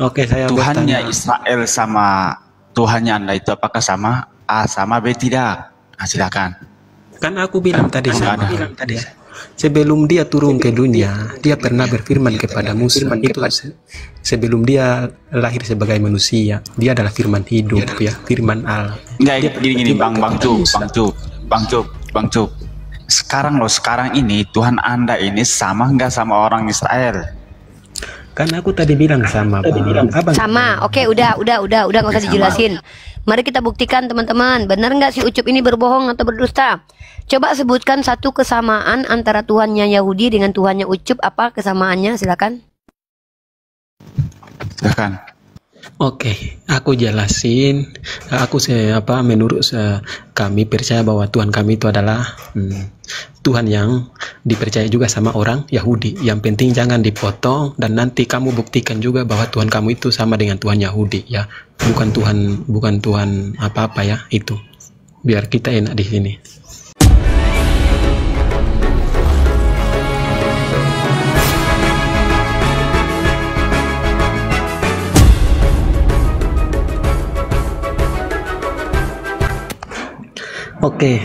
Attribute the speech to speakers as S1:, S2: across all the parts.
S1: Oke, saya
S2: Tuhannya
S1: bertanya.
S2: Israel sama Tuhannya Anda itu apakah sama? A sama B tidak. Nah, silakan.
S1: Kan aku bilang tadi
S2: Enggak
S1: sama.
S2: ada.
S1: Ya. Sebelum dia turun ke dunia, dia pernah berfirman kepada Musa. Itu sebelum dia lahir sebagai manusia, dia adalah firman hidup, ya, firman Allah.
S2: Enggak, gini Bang Cup. Sekarang ini Tuhan Anda ini sama nggak sama orang Israel?
S1: Kan aku tadi bilang sama, Bang. Abang
S3: Sama. Oke, udah nggak usah dijelasin. Mari kita buktikan teman-teman, benar nggak si Ucup ini berbohong atau berdusta? Coba sebutkan satu kesamaan antara Tuhannya Yahudi dengan Tuhannya Ucup. Apa kesamaannya? Silakan.
S2: Silakan.
S1: Oke, aku jelasin. Menurut kami percaya bahwa Tuhan kami itu adalah Tuhan yang dipercaya juga sama orang Yahudi. Yang penting jangan dipotong, dan nanti kamu buktikan juga bahwa Tuhan kamu itu sama dengan Tuhan Yahudi, ya. Bukan Tuhan apa-apa, ya, itu. Biar kita enak di sini. Oke,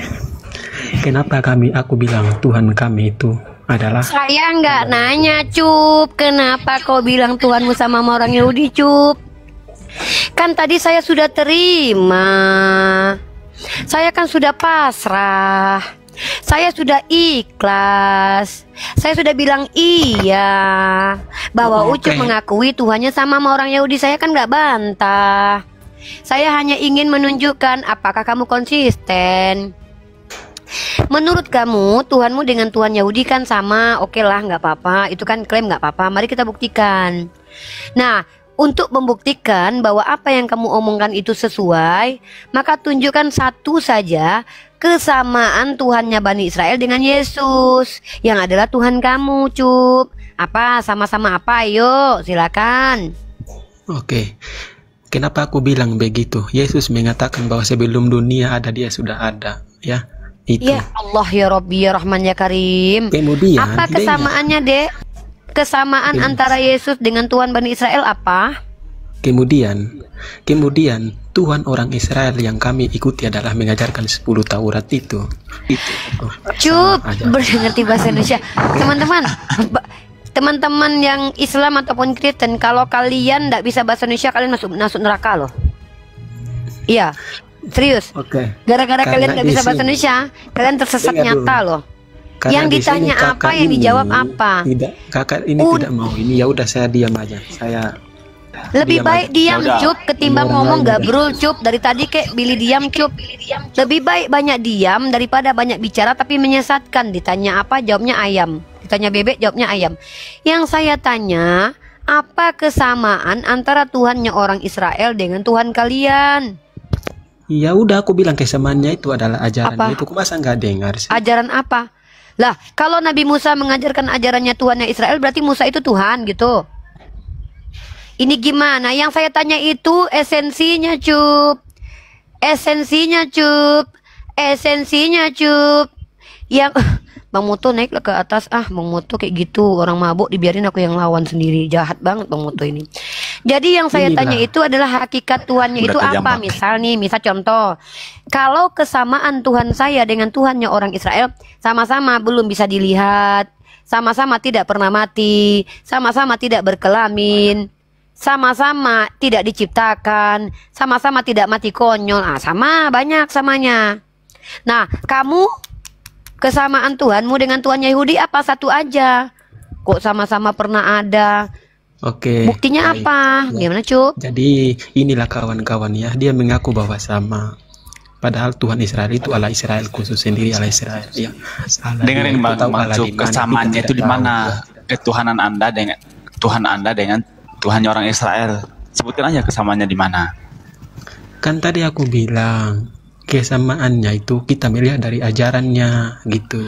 S1: kenapa aku bilang Tuhan kami itu adalah...
S3: Saya nggak nanya, Cup. Kenapa kau bilang Tuhanmu sama orang Yahudi, Cup? Kan tadi saya sudah terima. Saya kan sudah pasrah. Saya sudah ikhlas. Saya sudah bilang iya. Bahwa Ucup mengakui Tuhannya sama orang Yahudi. Saya kan nggak bantah. Saya hanya ingin menunjukkan apakah kamu konsisten. Menurut kamu Tuhanmu dengan Tuhan Yahudi kan sama. Oke lah, nggak apa-apa. Itu kan klaim, nggak apa-apa. Mari kita buktikan. Nah, untuk membuktikan bahwa apa yang kamu omongkan itu sesuai, maka tunjukkan satu saja kesamaan Tuhannya Bani Israel dengan Yesus, yang adalah Tuhan kamu, Cup. Apa? Sama-sama apa? Ayo, silakan.
S1: Oke. Kenapa aku bilang begitu? Yesus mengatakan bahwa sebelum dunia ada, dia sudah ada, ya. Itu.
S3: Ya Allah ya Rabbi ya Rahman ya Karim.
S1: Kemudian,
S3: apa kesamaannya, Dek? Kesamaan antara Yesus dengan Tuhan Bani Israel apa?
S1: Kemudian Tuhan orang Israel yang kami ikuti adalah mengajarkan 10 Taurat itu.
S3: Cup, ngerti bahasa Indonesia. Teman-teman yang Islam ataupun Kristen, kalau kalian tidak bisa bahasa Indonesia, kalian masuk neraka loh. Iya, serius. Gara-gara kalian nggak bisa bahasa Indonesia, kalian tersesat nyata loh. Karena yang ditanya apa, yang dijawab apa?
S1: Kakak ini tidak mau ini. Ya udah, saya diam aja. Saya
S3: lebih baik diam, Cup, ketimbang ngomong gabrul, Cup. Dari tadi kayak Billy diam, Cup. Lebih baik banyak diam daripada banyak bicara tapi menyesatkan. Ditanya apa, jawabnya ayam. Ditanya bebek, jawabnya ayam. Yang saya tanya, apa kesamaan antara Tuhannya orang Israel dengan Tuhan kalian?
S1: Ya udah, aku bilang kesamaannya itu adalah ajaran itu. Kok masa nggak dengar sih?
S3: Ajaran apa? Lah, kalau Nabi Musa mengajarkan ajarannya Tuhannya Israel, berarti Musa itu Tuhan gitu. Ini gimana? Yang saya tanya itu esensinya, Cup. Esensinya, Cup. Esensinya, Cup. Yang Bang Moto naik ke atas. Bang Moto kayak gitu, orang mabuk dibiarin aku yang lawan sendiri. Jahat banget Bang Moto ini. Jadi yang saya tanya itu adalah hakikat Tuhannya itu apa? Misal contoh, kalau kesamaan Tuhan saya dengan Tuhannya orang Israel sama-sama belum bisa dilihat, sama-sama tidak pernah mati, sama-sama tidak berkelamin, sama-sama tidak diciptakan, sama-sama tidak mati konyol. Sama, banyak samanya. Nah, kamu kesamaan Tuhanmu dengan Tuhan Yahudi apa? Satu aja. Kok sama-sama pernah ada?
S1: Oke.
S3: Buktinya apa? Gimana, Cup?
S1: Jadi inilah kawan-kawan ya, dia mengaku bahwa sama. Padahal Tuhan Israel itu Allah Israel khusus sendiri, Allah Israel. Ya.
S2: Dengerin Bang Cup, kesamaannya itu di mana? Ketuhanan Anda dengan Tuhan Anda dengan Tuhannya orang Israel. Sebutkan aja kesamaannya di mana.
S1: Kan tadi aku bilang kesamaannya itu kita melihat dari ajarannya gitu.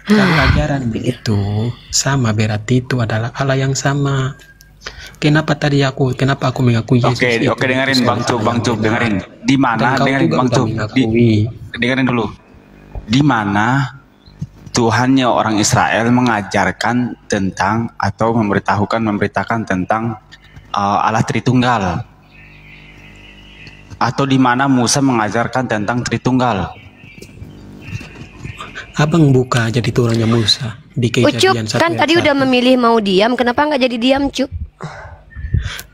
S1: Kalau ajarannya itu sama, berarti itu adalah Allah yang sama. Kenapa aku mengakui Yesus?
S2: Oke, dengerin Bang Cup, dengerin. Di mana? Dengerin Bang Cup. Dengerin dulu. Di mana Tuhannya orang Israel mengajarkan tentang atau memberitakan tentang Allah Tritunggal, atau di mana Musa mengajarkan tentang Tritunggal?
S1: Abang buka aja di turunnya Musa di
S3: Ucup
S1: Kejadian
S3: kan
S1: 1 ayat
S3: tadi
S1: 1.
S3: udah memilih mau diam, kenapa nggak jadi diam, Cup?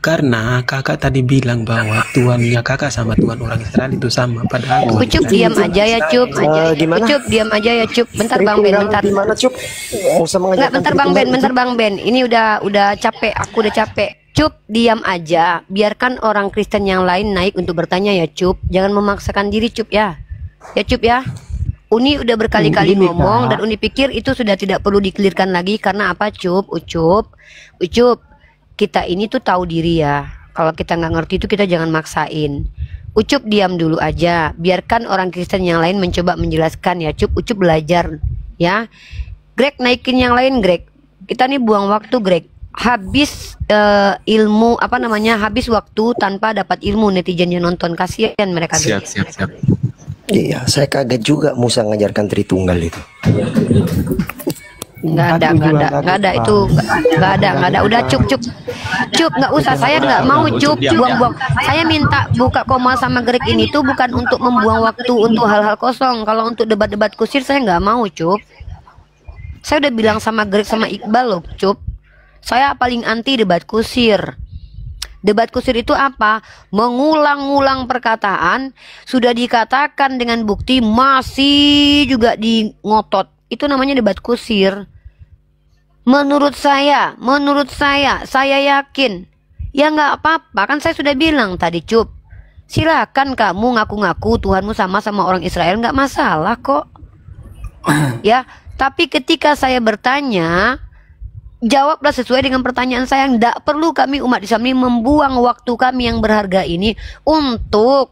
S1: Karena kakak tadi bilang bahwa Tuhannya kakak sama Tuhan orang Israel itu sama. Padahal
S3: Ucup diam aja ya, Cup.
S4: Gimana?
S3: Ucup diam aja ya, Cup. Bentar Bang Ben, bentar.
S4: Gimana, Cup? Usah
S3: Nggak,
S4: mengajarkan
S3: bentar Bang Ben,
S4: Tritunggal,
S3: bentar
S4: Cup.
S3: Bang Ben. Ini udah capek, aku udah capek. Cup, diam aja. Biarkan orang Kristen yang lain naik untuk bertanya ya, Cup. Jangan memaksakan diri, Cup ya. Ya, Cup ya. Uni udah berkali-kali
S1: Ini,
S3: ngomong
S1: Kak.
S3: dan Uni pikir itu sudah tidak perlu dikelirkan lagi karena apa, Cup? Ucup. Kita ini tuh tahu diri ya. Kalau kita nggak ngerti itu kita jangan maksain. Ucup diam dulu aja. Biarkan orang Kristen yang lain mencoba menjelaskan ya, Cup. Ucup belajar ya. Greg naikin yang lain, Greg. Kita nih buang waktu, Greg. Habis ilmu apa namanya? Habis waktu tanpa dapat ilmu, netizen yang nonton, kasihan mereka.
S2: Siap,
S3: Greg.
S2: siap, siap.
S4: Iya, saya kaget juga Musa ngajarkan Tritunggal itu.
S3: Nggak ada. Udah Cup, nggak usah. Saya nggak mau Cup, buang-buang. Saya minta buka koma sama Greg ini tuh bukan untuk membuang waktu untuk hal-hal kosong. Kalau untuk debat-debat kusir saya nggak mau, Cup. Saya udah bilang sama Greg sama Iqbal loh, Cup. Saya paling anti debat kusir. Debat kusir itu apa? Mengulang-ulang perkataan, sudah dikatakan dengan bukti masih juga di ngotot. Itu namanya debat kusir. Menurut saya, saya yakin. Ya nggak apa-apa, kan saya sudah bilang tadi, Cup. Silakan kamu ngaku-ngaku Tuhanmu sama orang Israel, nggak masalah kok. Ya, tapi ketika saya bertanya, jawablah sesuai dengan pertanyaan saya. Tidak perlu kami umat Islam ini membuang waktu kami yang berharga ini untuk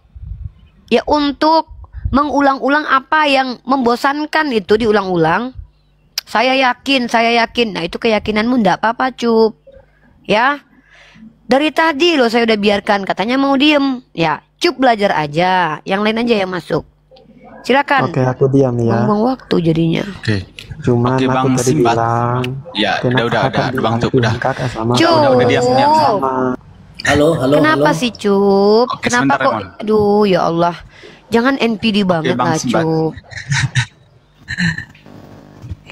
S3: mengulang-ulang apa yang membosankan itu diulang-ulang. Saya yakin. Nah, itu keyakinanmu ndak apa-apa, Cup. Ya. Dari tadi loh saya udah biarkan, katanya mau diem. Ya, Cup belajar aja, yang lain aja yang masuk. Silakan.
S5: Oke, aku diam ya.
S3: Buang waktu jadinya.
S2: Oke.
S5: Cuman
S2: Oke,
S5: aku
S2: Bang
S5: tadi
S2: Simbat.
S5: bilang.
S2: Ya,
S5: kenapa
S2: udah,
S5: kakak
S2: Bang
S5: bilang
S2: Cup, udah.
S5: kakak sama
S3: Cup.
S2: Udah, diam.
S5: sama.
S6: Halo.
S3: Kenapa sih, Cup?
S2: Oke,
S3: Kenapa
S2: sebentar,
S3: kok?
S2: Remon.
S3: Aduh, ya Allah. Jangan NPD banget
S2: Bang
S3: lah,
S2: Simbat.
S3: Cup.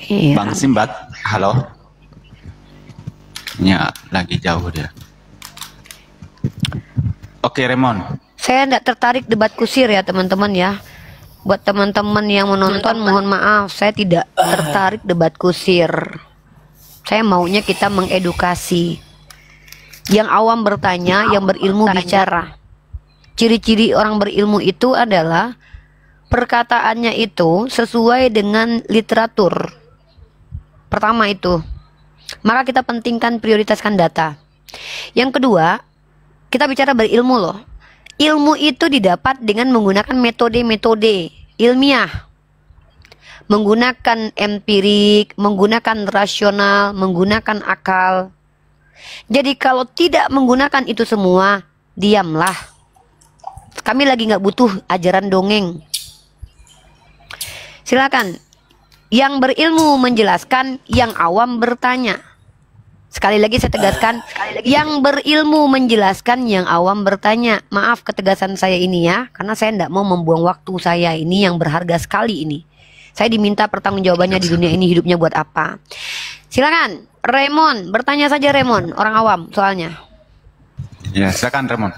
S3: Iya.
S2: Bang Simbat, halo. Ya, lagi jauh dia. Oke, Remon.
S3: Saya tidak tertarik debat kusir ya, teman-teman ya. Buat teman-teman yang menonton, mohon maaf, saya tidak tertarik debat kusir. Saya maunya kita mengedukasi. Yang awam bertanya, yang berilmu bicara. Ciri-ciri orang berilmu itu adalah perkataannya itu sesuai dengan literatur. Pertama itu. Maka kita pentingkan, prioritaskan data. Yang kedua, kita bicara berilmu loh. Ilmu itu didapat dengan menggunakan metode-metode ilmiah. Menggunakan empirik, menggunakan rasional, menggunakan akal. Jadi kalau tidak menggunakan itu semua, diamlah. Kami lagi nggak butuh ajaran dongeng. Silakan. Yang berilmu menjelaskan, yang awam bertanya. Sekali lagi saya tegaskan, yang berilmu menjelaskan, yang awam bertanya. Maaf ketegasan saya ini ya, karena saya tidak mau membuang waktu saya ini yang berharga sekali ini. Saya diminta pertanggungjawabannya di dunia ini, hidupnya buat apa. Silakan, Raymond, bertanya saja Raymond, orang awam soalnya.
S2: Ya, silakan Remon.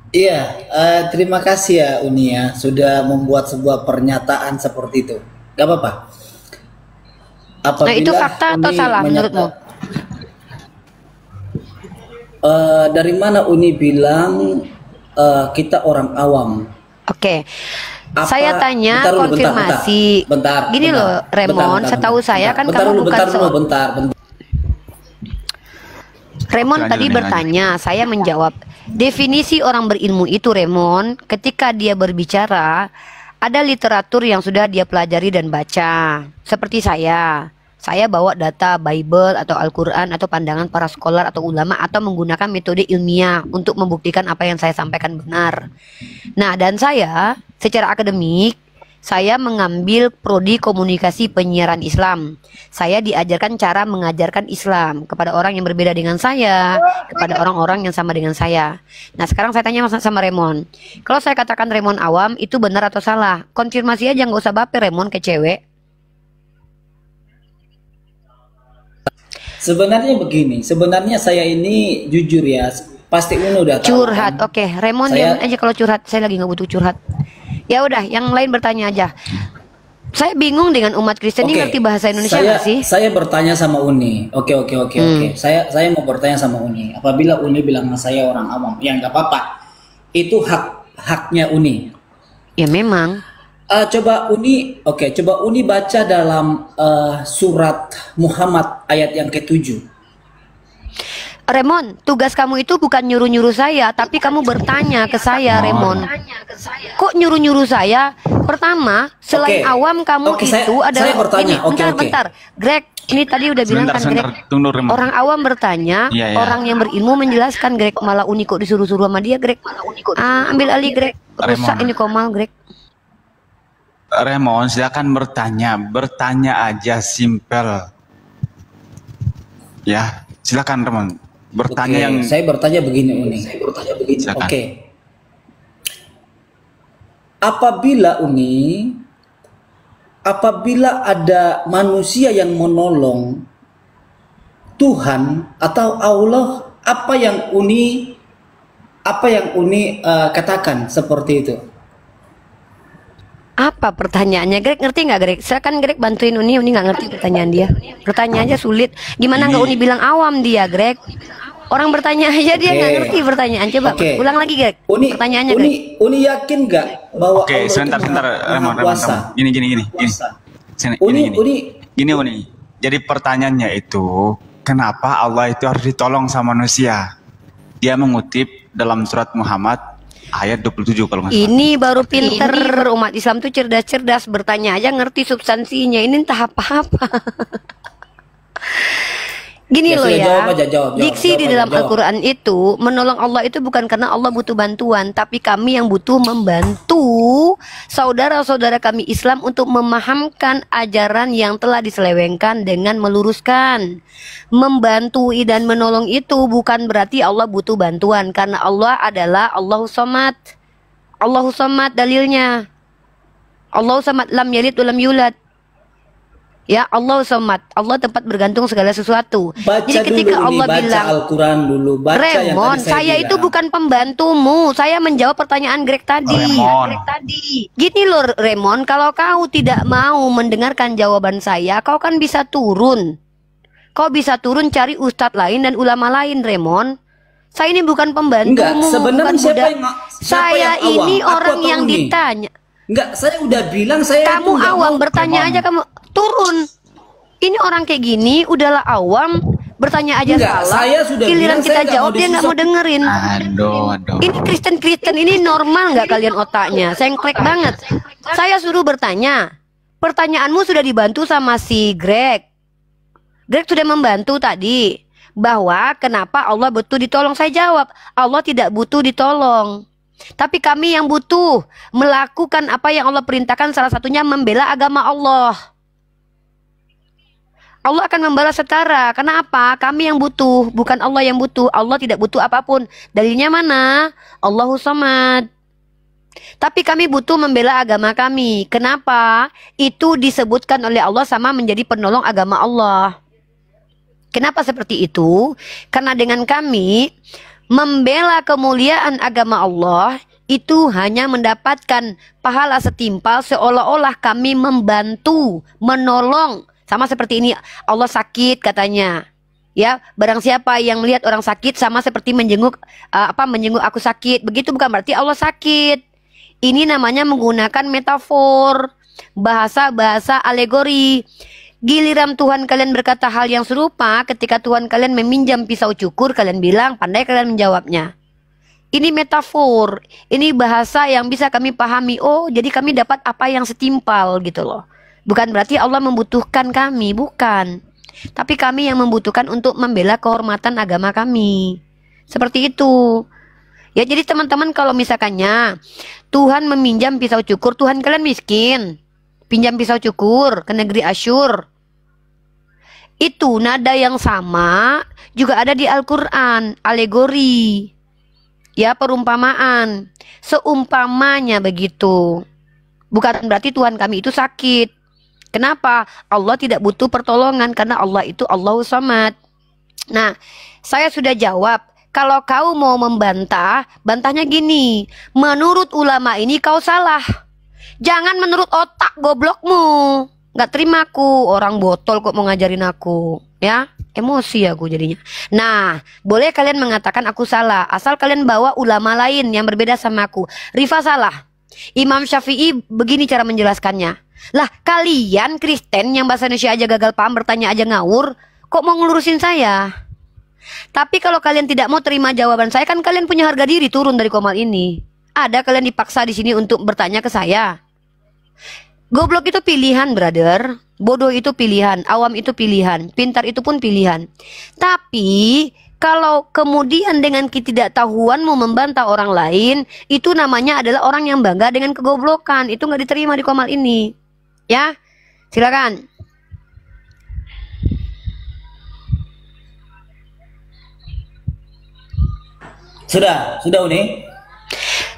S6: Iya, terima kasih ya Uni ya sudah membuat sebuah pernyataan seperti itu. Gak apa-apa.
S3: Nah, itu fakta atau salah menurutmu?
S6: Dari mana Uni bilang kita orang awam?
S3: Oke. Saya tanya
S6: bentar dulu,
S3: konfirmasi.
S6: bentar,
S3: Gini loh, Raymond, setahu saya kan kamu bukan
S6: bentar.
S3: Raymond tadi bertanya, saya menjawab. Definisi orang berilmu itu, Raymond, ketika dia berbicara, ada literatur yang sudah dia pelajari dan baca. Seperti saya bawa data Bible atau Al-Quran atau pandangan para scholar atau ulama atau menggunakan metode ilmiah untuk membuktikan apa yang saya sampaikan benar. Nah, dan saya secara akademik, Saya mengambil prodi komunikasi penyiaran Islam. Saya diajarkan cara mengajarkan Islam kepada orang yang berbeda dengan saya, kepada orang-orang yang sama dengan saya. Nah, sekarang saya tanya sama Remon. Kalau saya katakan Remon awam, itu benar atau salah? Konfirmasi aja, nggak usah baper Remon ke cewek.
S6: Sebenarnya begini, sebenarnya saya ini jujur ya, pasti Unu udah tahu.
S3: Curhat,
S6: kan?
S3: oke. Remon diam aja kalau curhat. Saya lagi nggak butuh curhat. Ya udah, yang lain bertanya aja. Saya bingung dengan umat Kristen ini ngerti bahasa Indonesia nggak sih?
S6: Saya bertanya sama Uni. Oke. Saya mau bertanya sama Uni. Apabila Uni bilang saya orang awam, ya nggak apa-apa. Itu haknya Uni.
S3: Ya memang.
S6: Coba Uni baca dalam surat Muhammad ayat yang ke-7.
S3: Remon, tugas kamu itu bukan nyuruh-nyuruh saya, tapi kamu bertanya ke saya, Remon. Kok nyuruh-nyuruh saya? Pertama, selain awam kamu itu adalah...
S6: Saya bertanya.
S3: Bentar. Greg, ini tadi udah bilang kan Greg. Orang awam bertanya, orang yang berilmu menjelaskan, Greg. Malah Uni kok disuruh-suruh sama dia, Greg. Ambil alih, Greg. Rusak ini Komal, Greg.
S2: Remon, silakan bertanya aja, simpel. Ya, silakan Remon.
S6: Saya bertanya begini Uni. Apabila ada manusia yang menolong Tuhan atau Allah, apa yang Uni katakan seperti itu?
S3: Apa pertanyaannya, Greg? Ngerti nggak, Greg? Silakan Greg bantuin Uni nggak ngerti pertanyaan dia. Pertanyaannya sulit. Gimana nggak Uni bilang awam dia, Greg? Orang bertanya aja dia nggak ngerti pertanyaan. Coba ulang lagi, Greg. Pertanyaannya, Greg.
S6: Uni yakin nggak bahwa Allah
S2: sebentar, Remon. Gini. Uni. Jadi pertanyaannya itu, kenapa Allah itu harus ditolong sama manusia? Dia mengutip dalam surat Muhammad ayat 27 kalau nggak salah.
S3: Ini baru pinter. Umat Islam tuh cerdas-cerdas, bertanya aja ngerti substansinya. Ini entah apa-apa. Gini loh ya, diksi di dalam Al-Quran itu menolong Allah itu bukan karena Allah butuh bantuan, tapi kami yang butuh membantu saudara-saudara kami Islam untuk memahamkan ajaran yang telah diselewengkan dengan meluruskan. Membantu dan menolong itu bukan berarti Allah butuh bantuan, karena Allah adalah Allahus Samad. Allahus Samad dalilnya. Allahus Samad lam yalid wa lam yulad. Ya, Allah Samad, Allah tempat bergantung segala sesuatu. Jadi ketika Allah bilang,
S6: Al-Quran dulu,
S3: Remon, saya itu bukan pembantumu. Saya menjawab pertanyaan Greg tadi. Gini loh Remon, kalau kau tidak mau mendengarkan jawaban saya, kau kan bisa turun. Kau bisa turun cari ustadz lain dan ulama lain, Remon. Saya ini bukan pembantumu.
S6: Sebenarnya
S3: saya ini orang yang ditanya.
S6: Enggak, saya udah bilang saya
S3: kamu awam bertanya aja kamu turun. Ini orang kayak gini udahlah awam bertanya aja salah. Giliran kita jawab dia nggak mau dengerin.
S2: Aduh.
S3: Ini Kristen ini normal nggak kalian otaknya? Sengklek banget. Saya suruh bertanya. Pertanyaanmu sudah dibantu sama si Greg. Greg sudah membantu tadi bahwa kenapa Allah butuh ditolong. Saya jawab Allah tidak butuh ditolong. Tapi kami yang butuh melakukan apa yang Allah perintahkan, salah satunya membela agama Allah. Allah akan membalas setara. Kenapa? Kami yang butuh, bukan Allah yang butuh. Allah tidak butuh apapun. Dalilnya mana? Allahus Samad. Tapi kami butuh membela agama kami. Kenapa? Itu disebutkan oleh Allah sama menjadi penolong agama Allah. Kenapa seperti itu? Karena dengan kami membela kemuliaan agama Allah itu hanya mendapatkan pahala setimpal seolah-olah kami membantu, menolong. Sama seperti ini, Allah sakit katanya. Ya, barang siapa yang melihat orang sakit sama seperti menjenguk menjenguk aku sakit. Begitu bukan berarti Allah sakit. Ini namanya menggunakan metafor, bahasa-bahasa alegori. Giliran Tuhan kalian berkata hal yang serupa, ketika Tuhan kalian meminjam pisau cukur, kalian bilang, pandai kalian menjawabnya. Ini metafor, ini bahasa yang bisa kami pahami. Oh, jadi kami dapat apa yang setimpal gitu loh. Bukan berarti Allah membutuhkan kami, bukan. Tapi kami yang membutuhkan untuk membela kehormatan agama kami. Seperti itu. Ya jadi teman-teman kalau misalkannya Tuhan meminjam pisau cukur, Tuhan kalian miskin. Pinjam pisau cukur ke negeri Asyur. Itu nada yang sama juga ada di Al-Quran, alegori. Ya, perumpamaan. Seumpamanya begitu. Bukan berarti Tuhan kami itu sakit. Kenapa? Allah tidak butuh pertolongan karena Allah itu Allahus Samad. Nah, saya sudah jawab. Kalau kau mau membantah, bantahnya gini. Menurut ulama ini kau salah. Jangan menurut otak goblokmu. Gak terima aku. Orang botol kok mau ngajarin aku. Ya, emosi aku jadinya. Nah, boleh kalian mengatakan aku salah. Asal kalian bawa ulama lain yang berbeda sama aku. Rifa salah. Imam Syafi'i begini cara menjelaskannya. Lah, kalian Kristen yang bahasa Indonesia aja gagal paham, bertanya aja ngawur. Kok mau ngelurusin saya? Tapi kalau kalian tidak mau terima jawaban saya, kan kalian punya harga diri turun dari komal ini. Ada kalian dipaksa di sini untuk bertanya ke saya. Goblok itu pilihan, brother. Bodoh itu pilihan, awam itu pilihan, pintar itu pun pilihan. Tapi kalau kemudian dengan ketidaktahuanmu membantah orang lain, itu namanya adalah orang yang bangga dengan kegoblokan. Itu nggak diterima di komal ini. Ya, silakan.
S6: Sudah Uni.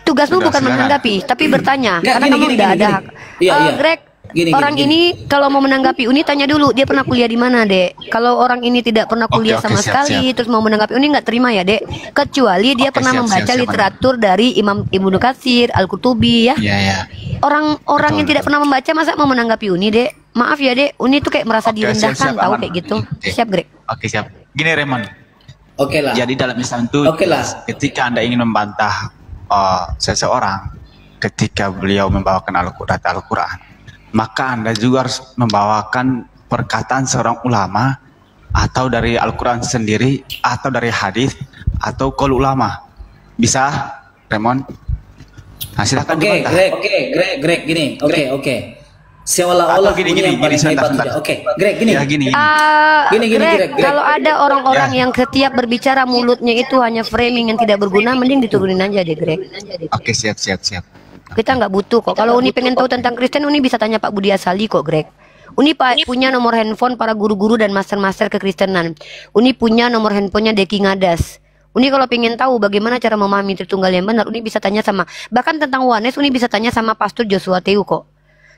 S3: Tugasmu
S2: Sudah,
S3: bukan
S2: silakan.
S3: menanggapi, tapi bertanya.
S6: Nggak,
S3: Karena
S6: gini,
S3: kamu
S6: gini,
S3: tidak
S6: gini,
S3: ada
S6: gini.
S3: hak.
S6: Iya, iya.
S3: Greg,
S6: Gini,
S3: orang
S6: gini.
S3: ini kalau mau menanggapi Uni tanya dulu dia pernah kuliah di mana, Dek. Kalau orang ini tidak pernah kuliah
S2: Oke,
S3: sama
S2: siap,
S3: sekali,
S2: siap.
S3: terus mau menanggapi Uni nggak terima ya, Dek. Kecuali dia
S2: Oke,
S3: pernah
S2: siap,
S3: membaca
S2: siap, siap,
S3: literatur dari Imam Ibnu Katsir, Al-Qurtubi ya.
S2: Iya, iya.
S3: Orang yang
S2: Betul,
S3: tidak pernah membaca masa mau menanggapi Uni, Dek. Maaf ya, Dek. Uni tuh kayak merasa
S2: Oke,
S3: direndahkan
S2: siap, siap,
S3: tahu
S2: aman.
S3: kayak gitu.
S2: Oke.
S3: Siap, Greg.
S2: Oke, siap. Gini, Raymond.
S6: Oke lah.
S2: Jadi dalam Islam itu
S6: Oke lah.
S2: ketika Anda ingin membantah seseorang ketika beliau membawakan Al-Quran, maka Anda juga harus membawakan perkataan seorang ulama atau dari Al-Quran sendiri atau dari hadis atau qaul ulama. Bisa, Raymond? Nah, silakan
S6: Oke,
S2: dibantah.
S6: Greg, gini. Oke. Seolah-olah
S2: Atau gini,
S6: Uni yang paling
S2: sebentar,
S6: hebat
S2: sebentar.
S6: sudah. Oke, Greg, gini.
S2: Ya, gini.
S6: Gini,
S3: Greg,
S6: Greg.
S3: kalau ada orang-orang
S2: Ya.
S3: yang setiap berbicara mulutnya itu hanya framing yang tidak berguna, mending diturunin aja deh, Greg.
S2: Oke, siap.
S3: Kita nggak butuh kok. Kalau Uni pengen tahu tentang Kristen, Uni bisa tanya Pak Budi Asali kok, Greg. Uni punya nomor handphone para guru-guru dan master-master kekristenan. Uni punya nomor handphonenya Deki Ngadas. Uni kalau pengen tahu bagaimana cara memahami Tritunggal yang benar, Uni bisa tanya sama, bahkan tentang Wanes, Uni bisa tanya sama Pastor Joshua Teu kok.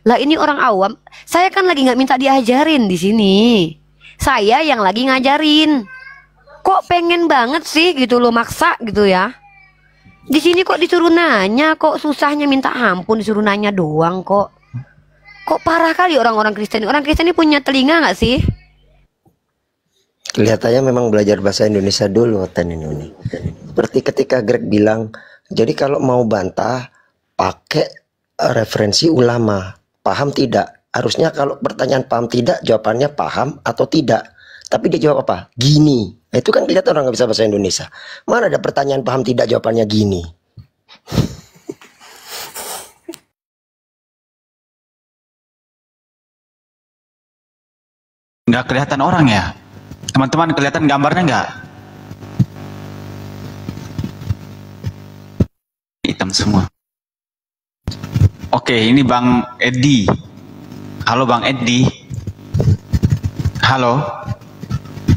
S3: Lah ini orang awam, saya kan lagi nggak minta diajarin di sini. Saya yang lagi ngajarin. Kok pengen banget sih gitu loh, maksa gitu ya. Di sini kok disuruh nanya, kok susahnya minta ampun disuruh nanya doang kok. Kok parah kali orang-orang Kristen. Orang Kristen ini punya telinga nggak sih?
S4: Kelihatannya memang belajar bahasa Indonesia dulu Tan ini. Seperti ketika Greg bilang, jadi kalau mau bantah pakai referensi ulama. Paham tidak? Harusnya kalau pertanyaan paham tidak, jawabannya paham atau tidak. Tapi dia jawab apa? Gini. Nah, itu kan kelihatan orang nggak bisa bahasa Indonesia. Mana ada pertanyaan paham tidak, jawabannya gini.
S2: Nggak kelihatan orang ya? Teman-teman kelihatan gambarnya nggak? Hitam semua. Oke, ini Bang Edi. Halo Bang Edi. Halo.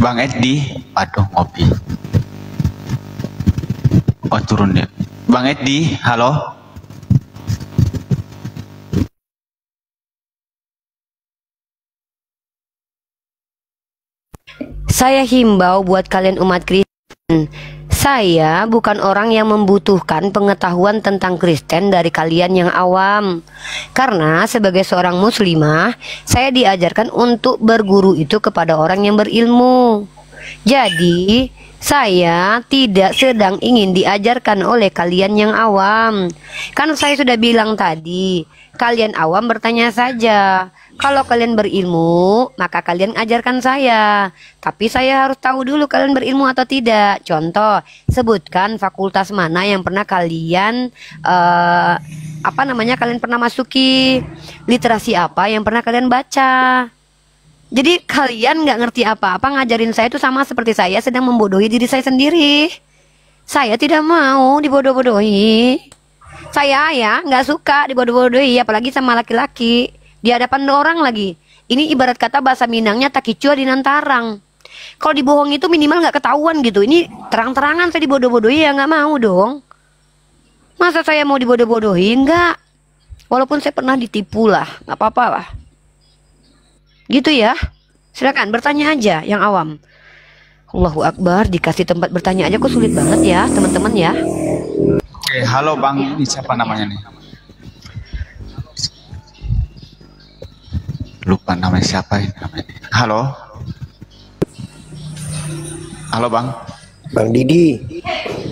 S2: Bang Edi. Waduh, ngopi. Oh, turun dia. Bang Edi, halo.
S3: Saya himbau buat kalian umat Kristen. Saya bukan orang yang membutuhkan pengetahuan tentang Kristen dari kalian yang awam. Karena sebagai seorang muslimah, saya diajarkan untuk berguru itu kepada orang yang berilmu. Jadi, saya tidak sedang ingin diajarkan oleh kalian yang awam. Kan saya sudah bilang tadi, kalian awam bertanya saja. Kalau kalian berilmu, maka kalian ajarkan saya. Tapi saya harus tahu dulu kalian berilmu atau tidak. Contoh, sebutkan fakultas mana yang pernah kalian kalian pernah masuki, literasi apa yang pernah kalian baca. Jadi kalian nggak ngerti apa-apa, ngajarin saya itu sama seperti saya sedang membodohi diri saya sendiri. Saya tidak mau dibodoh-bodohi. Saya ya nggak suka dibodoh-bodohi, apalagi sama laki-laki di hadapan orang lagi. Ini ibarat kata bahasa Minangnya takicua di nantarang. Kalau dibohong itu minimal nggak ketahuan gitu. Ini terang-terangan saya dibodoh-bodohi, ya nggak mau dong. Masa saya mau dibodoh-bodohi? Enggak. Walaupun saya pernah ditipu lah, nggak apa-apa lah. Gitu ya. Silakan bertanya aja yang awam. Allahu Akbar, dikasih tempat bertanya aja kok sulit banget ya teman-teman ya.
S2: Oke, halo Bang, ini siapa namanya nih? Lupa namanya siapa ini namanya. Halo. Halo Bang.
S4: Bang Didi.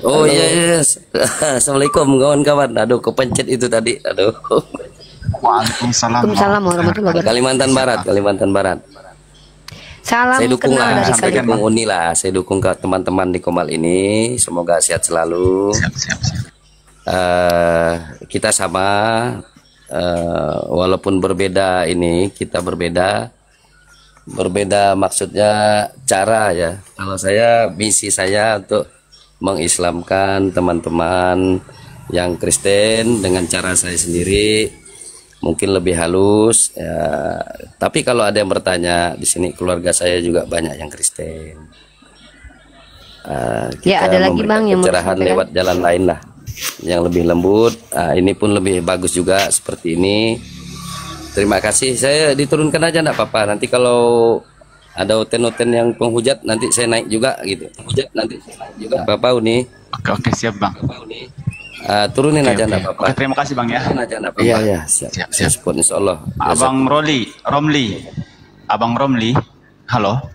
S5: Oh iya, yes. Assalamualaikum kawan-kawan. Aduh, kepencet itu tadi. Aduh.
S2: Waalaikumsalam.
S3: Waalaikumsalam warahmatullahi wabarakatuh.
S5: Kalimantan Barat.
S3: Salam
S5: Saya dukung
S3: kenal
S5: lah,
S3: dari
S5: saya
S3: kalian.
S5: dukung Uni lah. Saya dukung ke teman-teman di Komal ini. Semoga sehat selalu.
S2: Siap.
S5: Kita sama, walaupun berbeda ini, kita berbeda maksudnya cara ya. Kalau saya, misi saya untuk mengislamkan teman-teman yang Kristen dengan cara saya sendiri, mungkin lebih halus ya. Tapi kalau ada yang bertanya, di sini keluarga saya juga banyak yang Kristen.
S3: Ya, ada lagi Bang yang mau
S5: pencerahan
S3: disampaikan?
S5: lewat jalan lain lah yang lebih lembut. Ini pun lebih bagus juga seperti ini. Terima kasih. Saya diturunkan aja enggak apa-apa. Nanti kalau ada hoten-hoten yang penghujat, nanti saya naik juga gitu. Hujat nanti saya naik juga. Apa-apa Uni?
S2: Oke, siap Bang.
S5: Turunin
S2: Oke,
S5: aja
S2: oke.
S5: enggak apa-apa.
S2: Oke, terima kasih Bang ya.
S5: Turunin aja enggak apa-apa. Iya, siap.
S2: Siap.
S5: Support insyaallah.
S2: Abang Romli. Abang Romli. Halo.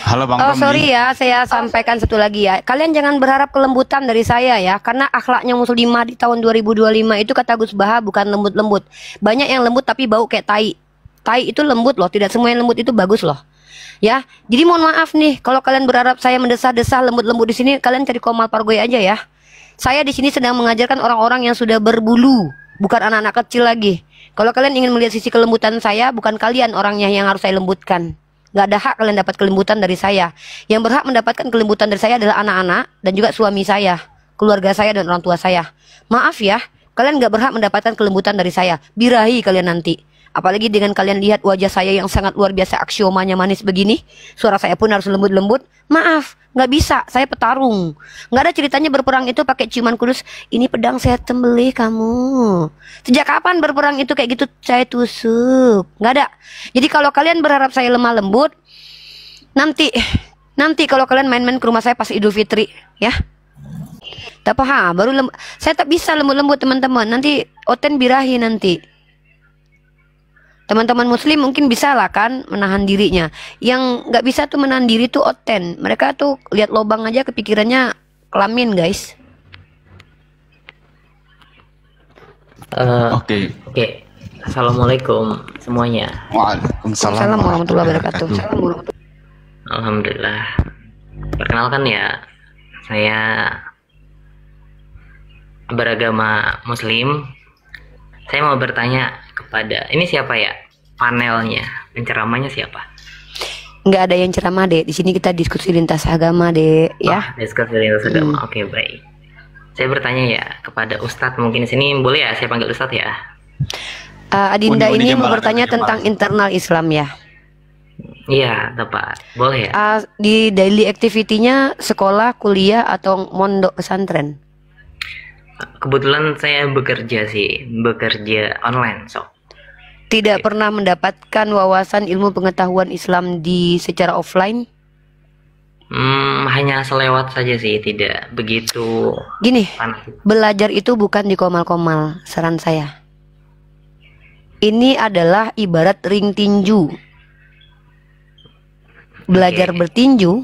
S2: Halo Bang
S3: Oh
S2: Romli.
S3: sorry ya, saya sampaikan satu lagi ya. Kalian jangan berharap kelembutan dari saya ya, karena akhlaknya muslimah di tahun 2025 itu kata Gus Baha bukan lembut-lembut. Banyak yang lembut tapi bau kayak tai. Tai itu lembut loh, tidak semua yang lembut itu bagus loh. Ya, jadi mohon maaf nih kalau kalian berharap saya mendesah-desah lembut-lembut di sini, kalian cari Komal Pargoy aja ya. Saya di sini sedang mengajarkan orang-orang yang sudah berbulu, bukan anak-anak kecil lagi. Kalau kalian ingin melihat sisi kelembutan saya, bukan kalian orangnya yang harus saya lembutkan. Gak ada hak kalian dapat kelembutan dari saya. Yang berhak mendapatkan kelembutan dari saya adalah anak-anak dan juga suami saya, keluarga saya dan orang tua saya. Maaf ya, kalian gak berhak mendapatkan kelembutan dari saya. Birahi kalian nanti. Apalagi dengan kalian lihat wajah saya yang sangat luar biasa, aksiomanya manis begini. Suara saya pun harus lembut-lembut. Maaf, gak bisa, saya petarung. Gak ada ceritanya berperang itu pakai ciuman kudus. Ini pedang saya tembelih kamu. Sejak kapan berperang itu kayak gitu saya tusuk? Gak ada. Jadi kalau kalian berharap saya lemah lembut, nanti kalau kalian main-main ke rumah saya pas Idul Fitri, ya. Tak paham, saya tak bisa lembut-lembut teman-teman. Nanti oten birahi nanti. Teman-teman muslim mungkin bisa lah kan menahan dirinya. Yang nggak bisa tuh menahan diri tuh oten. Mereka tuh lihat lobang aja kepikirannya kelamin guys.
S2: Oke.
S7: Assalamualaikum semuanya.
S2: Waalaikumsalam
S3: Assalamualaikum warahmatullahi wabarakatuh.
S7: Alhamdulillah. Perkenalkan ya, saya beragama Muslim. Saya mau bertanya kepada, ini siapa ya panelnya, penceramahnya siapa?
S3: Nggak ada yang ceramah dek. Di sini kita diskusi lintas agama dek, ya.
S7: Diskusi lintas agama. Oke, baik. Saya bertanya ya kepada Ustadz, mungkin di sini boleh ya saya panggil Ustadz ya?
S3: Adinda
S2: Uni
S3: ini mau
S2: Jembalan,
S3: bertanya
S2: Uni Jembalan.
S3: tentang internal Islam ya.
S7: Iya, tepat. Boleh ya?
S3: Di daily activity-nya sekolah, kuliah atau mondok pesantren?
S7: Kebetulan saya bekerja online, so.
S3: Tidak pernah mendapatkan wawasan ilmu pengetahuan Islam secara offline?
S7: Hanya selewat saja sih, tidak begitu
S3: Gini,
S7: fanatik.
S3: belajar itu bukan di komal-komal, saran saya. Ini adalah ibarat ring tinju. Belajar bertinju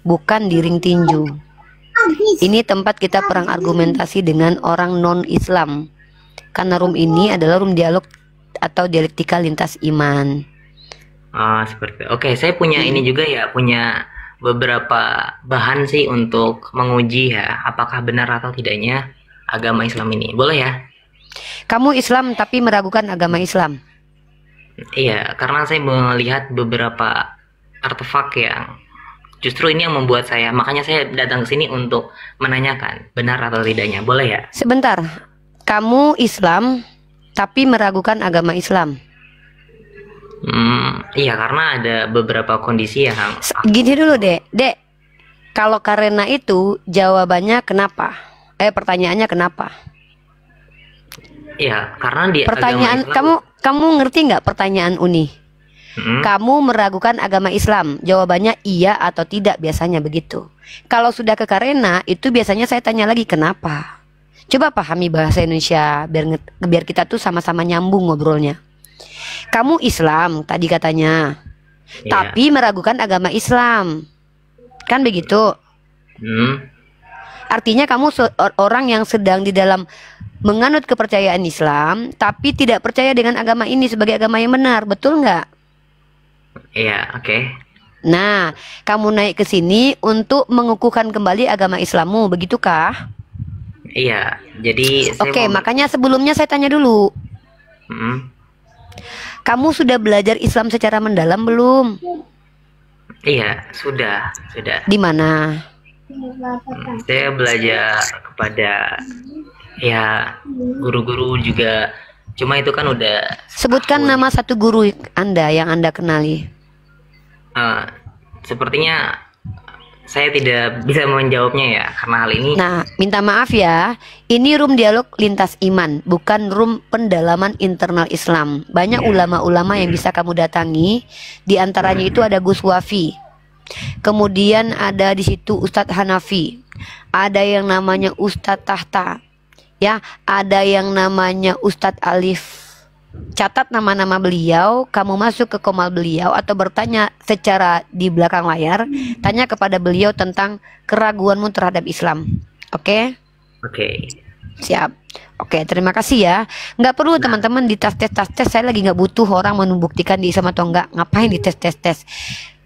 S3: bukan di ring tinju. Ini tempat kita perang argumentasi dengan orang non-Islam. Karena room ini adalah room dialog atau dialektika lintas iman.
S7: Seperti itu. Oke, saya punya ini juga ya, punya beberapa bahan sih untuk menguji ya, apakah benar atau tidaknya agama Islam ini. Boleh ya?
S3: Kamu Islam tapi meragukan agama Islam.
S7: Iya, karena saya melihat beberapa artefak yang Justru ini yang membuat saya, makanya saya datang ke sini untuk menanyakan benar atau tidaknya. Boleh ya?
S3: Sebentar, kamu Islam tapi meragukan agama Islam.
S7: Iya, karena ada beberapa kondisi yang
S3: Gini dulu dek, kalau karena itu jawabannya kenapa? Pertanyaannya kenapa?
S7: ya karena di
S3: Pertanyaan
S7: agama Islam,
S3: kamu ngerti nggak pertanyaan Uni? Kamu meragukan agama Islam? Jawabannya iya atau tidak, biasanya begitu. Kalau sudah ke karena itu biasanya saya tanya lagi kenapa. Coba pahami bahasa Indonesia biar kita tuh sama-sama nyambung ngobrolnya. Kamu Islam tadi katanya,
S7: iya.
S3: tapi meragukan agama Islam, kan begitu? Artinya kamu orang yang sedang di dalam menganut kepercayaan Islam, tapi tidak percaya dengan agama ini sebagai agama yang benar, betul nggak?
S7: Iya, oke.
S3: Nah, kamu naik ke sini untuk mengukuhkan kembali agama Islammu, begitukah?
S7: Iya, jadi saya
S3: Oke,
S7: mau
S3: makanya sebelumnya saya tanya dulu. Kamu sudah belajar Islam secara mendalam belum?
S7: iya, sudah.
S3: Di mana?
S7: Saya belajar kepada ya guru-guru juga. Cuma itu kan udah
S3: Sebutkan nama satu guru Anda yang Anda kenali.
S7: sepertinya saya tidak bisa menjawabnya ya karena hal ini.
S3: Nah, minta maaf ya, ini room dialog lintas iman, bukan room pendalaman internal Islam. Banyak ulama-ulama yang bisa kamu datangi, di antaranya itu ada Gus Wafi. Kemudian ada di situ Ustadz Hanafi. Ada yang namanya Ustadz Tahta. Ya, ada yang namanya Ustadz Alif. Catat nama-nama beliau, kamu masuk ke komal beliau atau bertanya secara di belakang layar, tanya kepada beliau tentang keraguanmu terhadap Islam. Oke?
S7: Oke.
S3: Siap. Oke, terima kasih ya. Nggak perlu teman-teman di tes. Saya lagi nggak butuh orang membuktikan di Islam atau enggak. Ngapain di tes.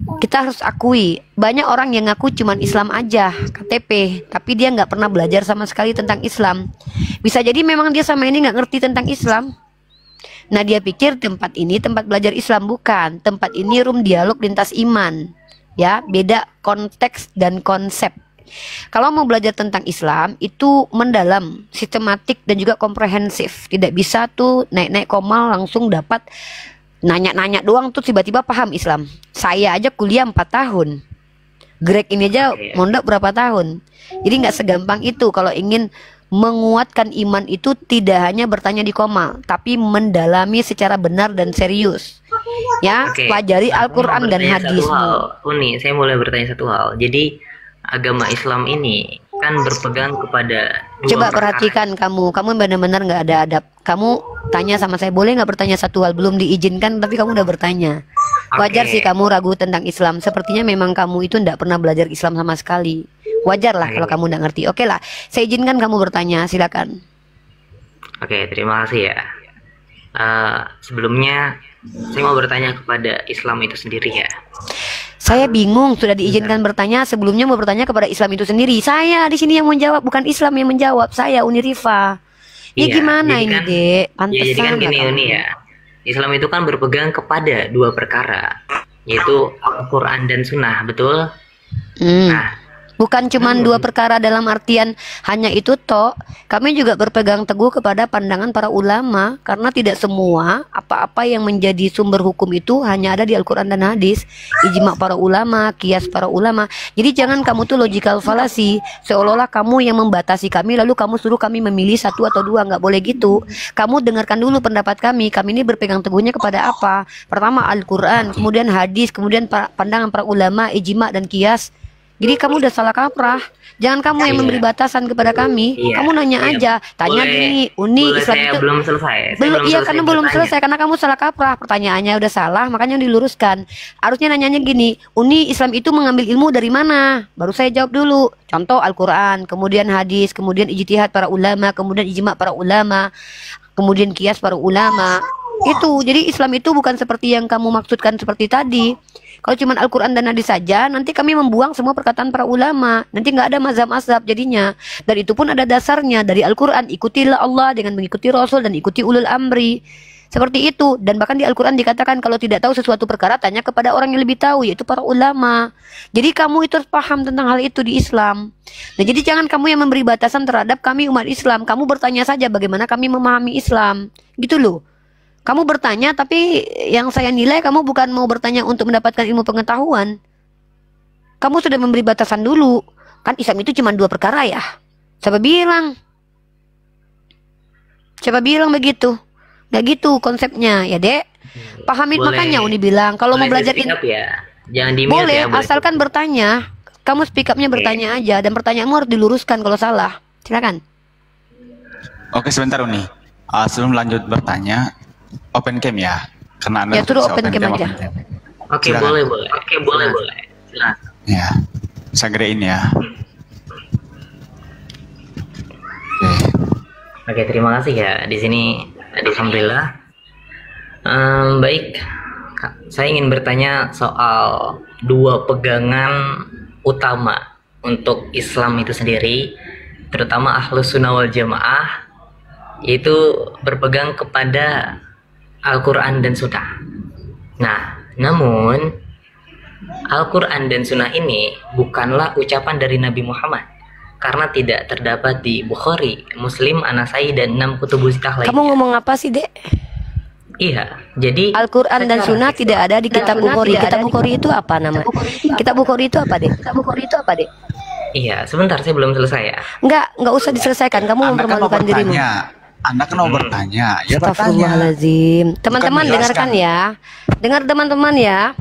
S3: Kita harus akui, banyak orang yang ngaku cuman Islam aja, KTP, tapi dia nggak pernah belajar sama sekali tentang Islam. Bisa jadi memang dia sama ini nggak ngerti tentang Islam. Nah, dia pikir tempat ini tempat belajar Islam, bukan. Tempat ini room dialog lintas iman. Ya, beda konteks dan konsep. Kalau mau belajar tentang Islam itu mendalam, sistematik dan juga komprehensif. Tidak bisa tuh naik-naik komal langsung dapat nanya-nanya doang tuh tiba-tiba paham Islam. Saya aja kuliah 4 tahun. Greg ini aja mondok berapa tahun. Jadi nggak segampang itu. Kalau ingin menguatkan iman itu tidak hanya bertanya di komal, tapi mendalami secara benar dan serius. Ya, pelajari Al-Quran dan hadismu.
S7: Uni, saya mulai bertanya satu hal. Jadi agama Islam ini kan berpegang kepada
S3: Coba perhatikan kamu benar-benar nggak ada adab. Kamu tanya sama saya, boleh nggak bertanya satu hal, belum diizinkan tapi kamu udah bertanya. Wajar sih kamu ragu tentang Islam. Sepertinya memang kamu itu tidak pernah belajar Islam sama sekali. Wajar lah kalau kamu nggak ngerti. Oke lah, saya izinkan kamu bertanya, silakan.
S7: Oke, terima kasih ya. Sebelumnya saya mau bertanya kepada Islam itu sendiri ya.
S3: Saya bingung, sudah diizinkan bertanya, sebelumnya mau bertanya kepada Islam itu sendiri. Saya di sini yang menjawab, bukan Islam yang menjawab. Saya Uni Rifa. Ya gimana ini,
S7: kan,
S3: Dek?
S7: Ya, jadi kan gini Uni ya. Islam itu kan berpegang kepada 2 perkara, yaitu Al-Quran dan Sunnah, betul? Nah,
S3: bukan cuma 2 perkara dalam artian hanya itu toh. Kami juga berpegang teguh kepada pandangan para ulama, karena tidak semua apa-apa yang menjadi sumber hukum itu hanya ada di Al-Quran dan hadis. Ijma para ulama, kias para ulama. Jadi jangan kamu tuh logical fallacy, seolah-olah kamu yang membatasi kami lalu kamu suruh kami memilih 1 atau 2. Nggak boleh gitu. Kamu dengarkan dulu pendapat kami. Kami ini berpegang teguhnya kepada apa? Pertama Al-Quran, kemudian hadis, kemudian pandangan para ulama, ijma dan kias. Jadi kamu udah salah kaprah. Jangan kamu yang memberi batasan kepada kami. Kamu nanya aja, tanya gini, Uni Islam itu
S7: belum selesai.
S3: Belum, iya karena belum selesai, karena kamu salah kaprah. Pertanyaannya udah salah, makanya diluruskan. Harusnya nanyanya gini, Uni Islam itu mengambil ilmu dari mana? Baru saya jawab dulu. Contoh Al-Quran, kemudian hadis, kemudian ijtihad para ulama, kemudian ijma para ulama, kemudian kias para ulama. Itu, jadi Islam itu bukan seperti yang kamu maksudkan seperti tadi. Kalau cuma Al-Quran dan hadis saja, nanti kami membuang semua perkataan para ulama. Nanti nggak ada mazhab-mazhab jadinya. Dan itu pun ada dasarnya dari Al-Quran. Ikutilah Allah dengan mengikuti Rasul dan ikuti ulul amri. Seperti itu. Dan bahkan di Al-Quran dikatakan kalau tidak tahu sesuatu perkara tanya kepada orang yang lebih tahu, yaitu para ulama. Jadi kamu itu harus paham tentang hal itu di Islam. Nah, jadi jangan kamu yang memberi batasan terhadap kami umat Islam. Kamu bertanya saja bagaimana kami memahami Islam. Gitu loh. Kamu bertanya tapi yang saya nilai kamu bukan mau bertanya untuk mendapatkan ilmu pengetahuan. Kamu sudah memberi batasan dulu. Kan Islam itu cuma 2 perkara ya. Siapa bilang? Siapa bilang begitu? Gak gitu konsepnya ya dek. Pahamin makanya Uni bilang kalau mau belajar
S7: ya. Jangan di
S3: boleh
S7: ya,
S3: asalkan bertanya. Kamu speak upnya bertanya aja. Dan pertanyaanmu harus diluruskan kalau salah. Silakan.
S2: Oke sebentar Uni. Sebelum lanjut bertanya, open cam ya. Karena Anda
S3: Ya suruh
S2: bisa
S3: open cam aja.
S7: Oke
S2: Silakan.
S7: boleh. Oke boleh. Silakan.
S2: Ya, saya gedein ya.
S7: Oke, terima kasih ya. Di sini, alhamdulillah. Baik, saya ingin bertanya soal 2 pegangan utama untuk Islam itu sendiri, terutama Ahlus Sunnah wal Jamaah, yaitu berpegang kepada Al-Quran dan Sunnah. Nah, namun Al-Quran dan Sunnah ini bukanlah ucapan dari Nabi Muhammad. Karena tidak terdapat di Bukhari, Muslim, An-Nasai, dan 6 kutubus sitah lainnya.
S3: Kamu ngomong apa sih dek?
S7: Iya, jadi
S3: Al-Quran dan Sunnah tidak ada di kitab Bukhari. Kitab Bukhari itu apa nama? Kitab Bukhari itu apa dek? Kitab Bukhari itu apa dek?
S7: Iya, sebentar saya belum selesai ya.
S3: Enggak usah diselesaikan. Kamu
S2: Anda kan mau
S3: mempermalukan dirimu.
S2: bertanya. Anda kan mau bertanya. Ya bertanya.
S3: Astagfirullahaladzim. Teman-teman dengarkan ya. Dengar teman-teman ya.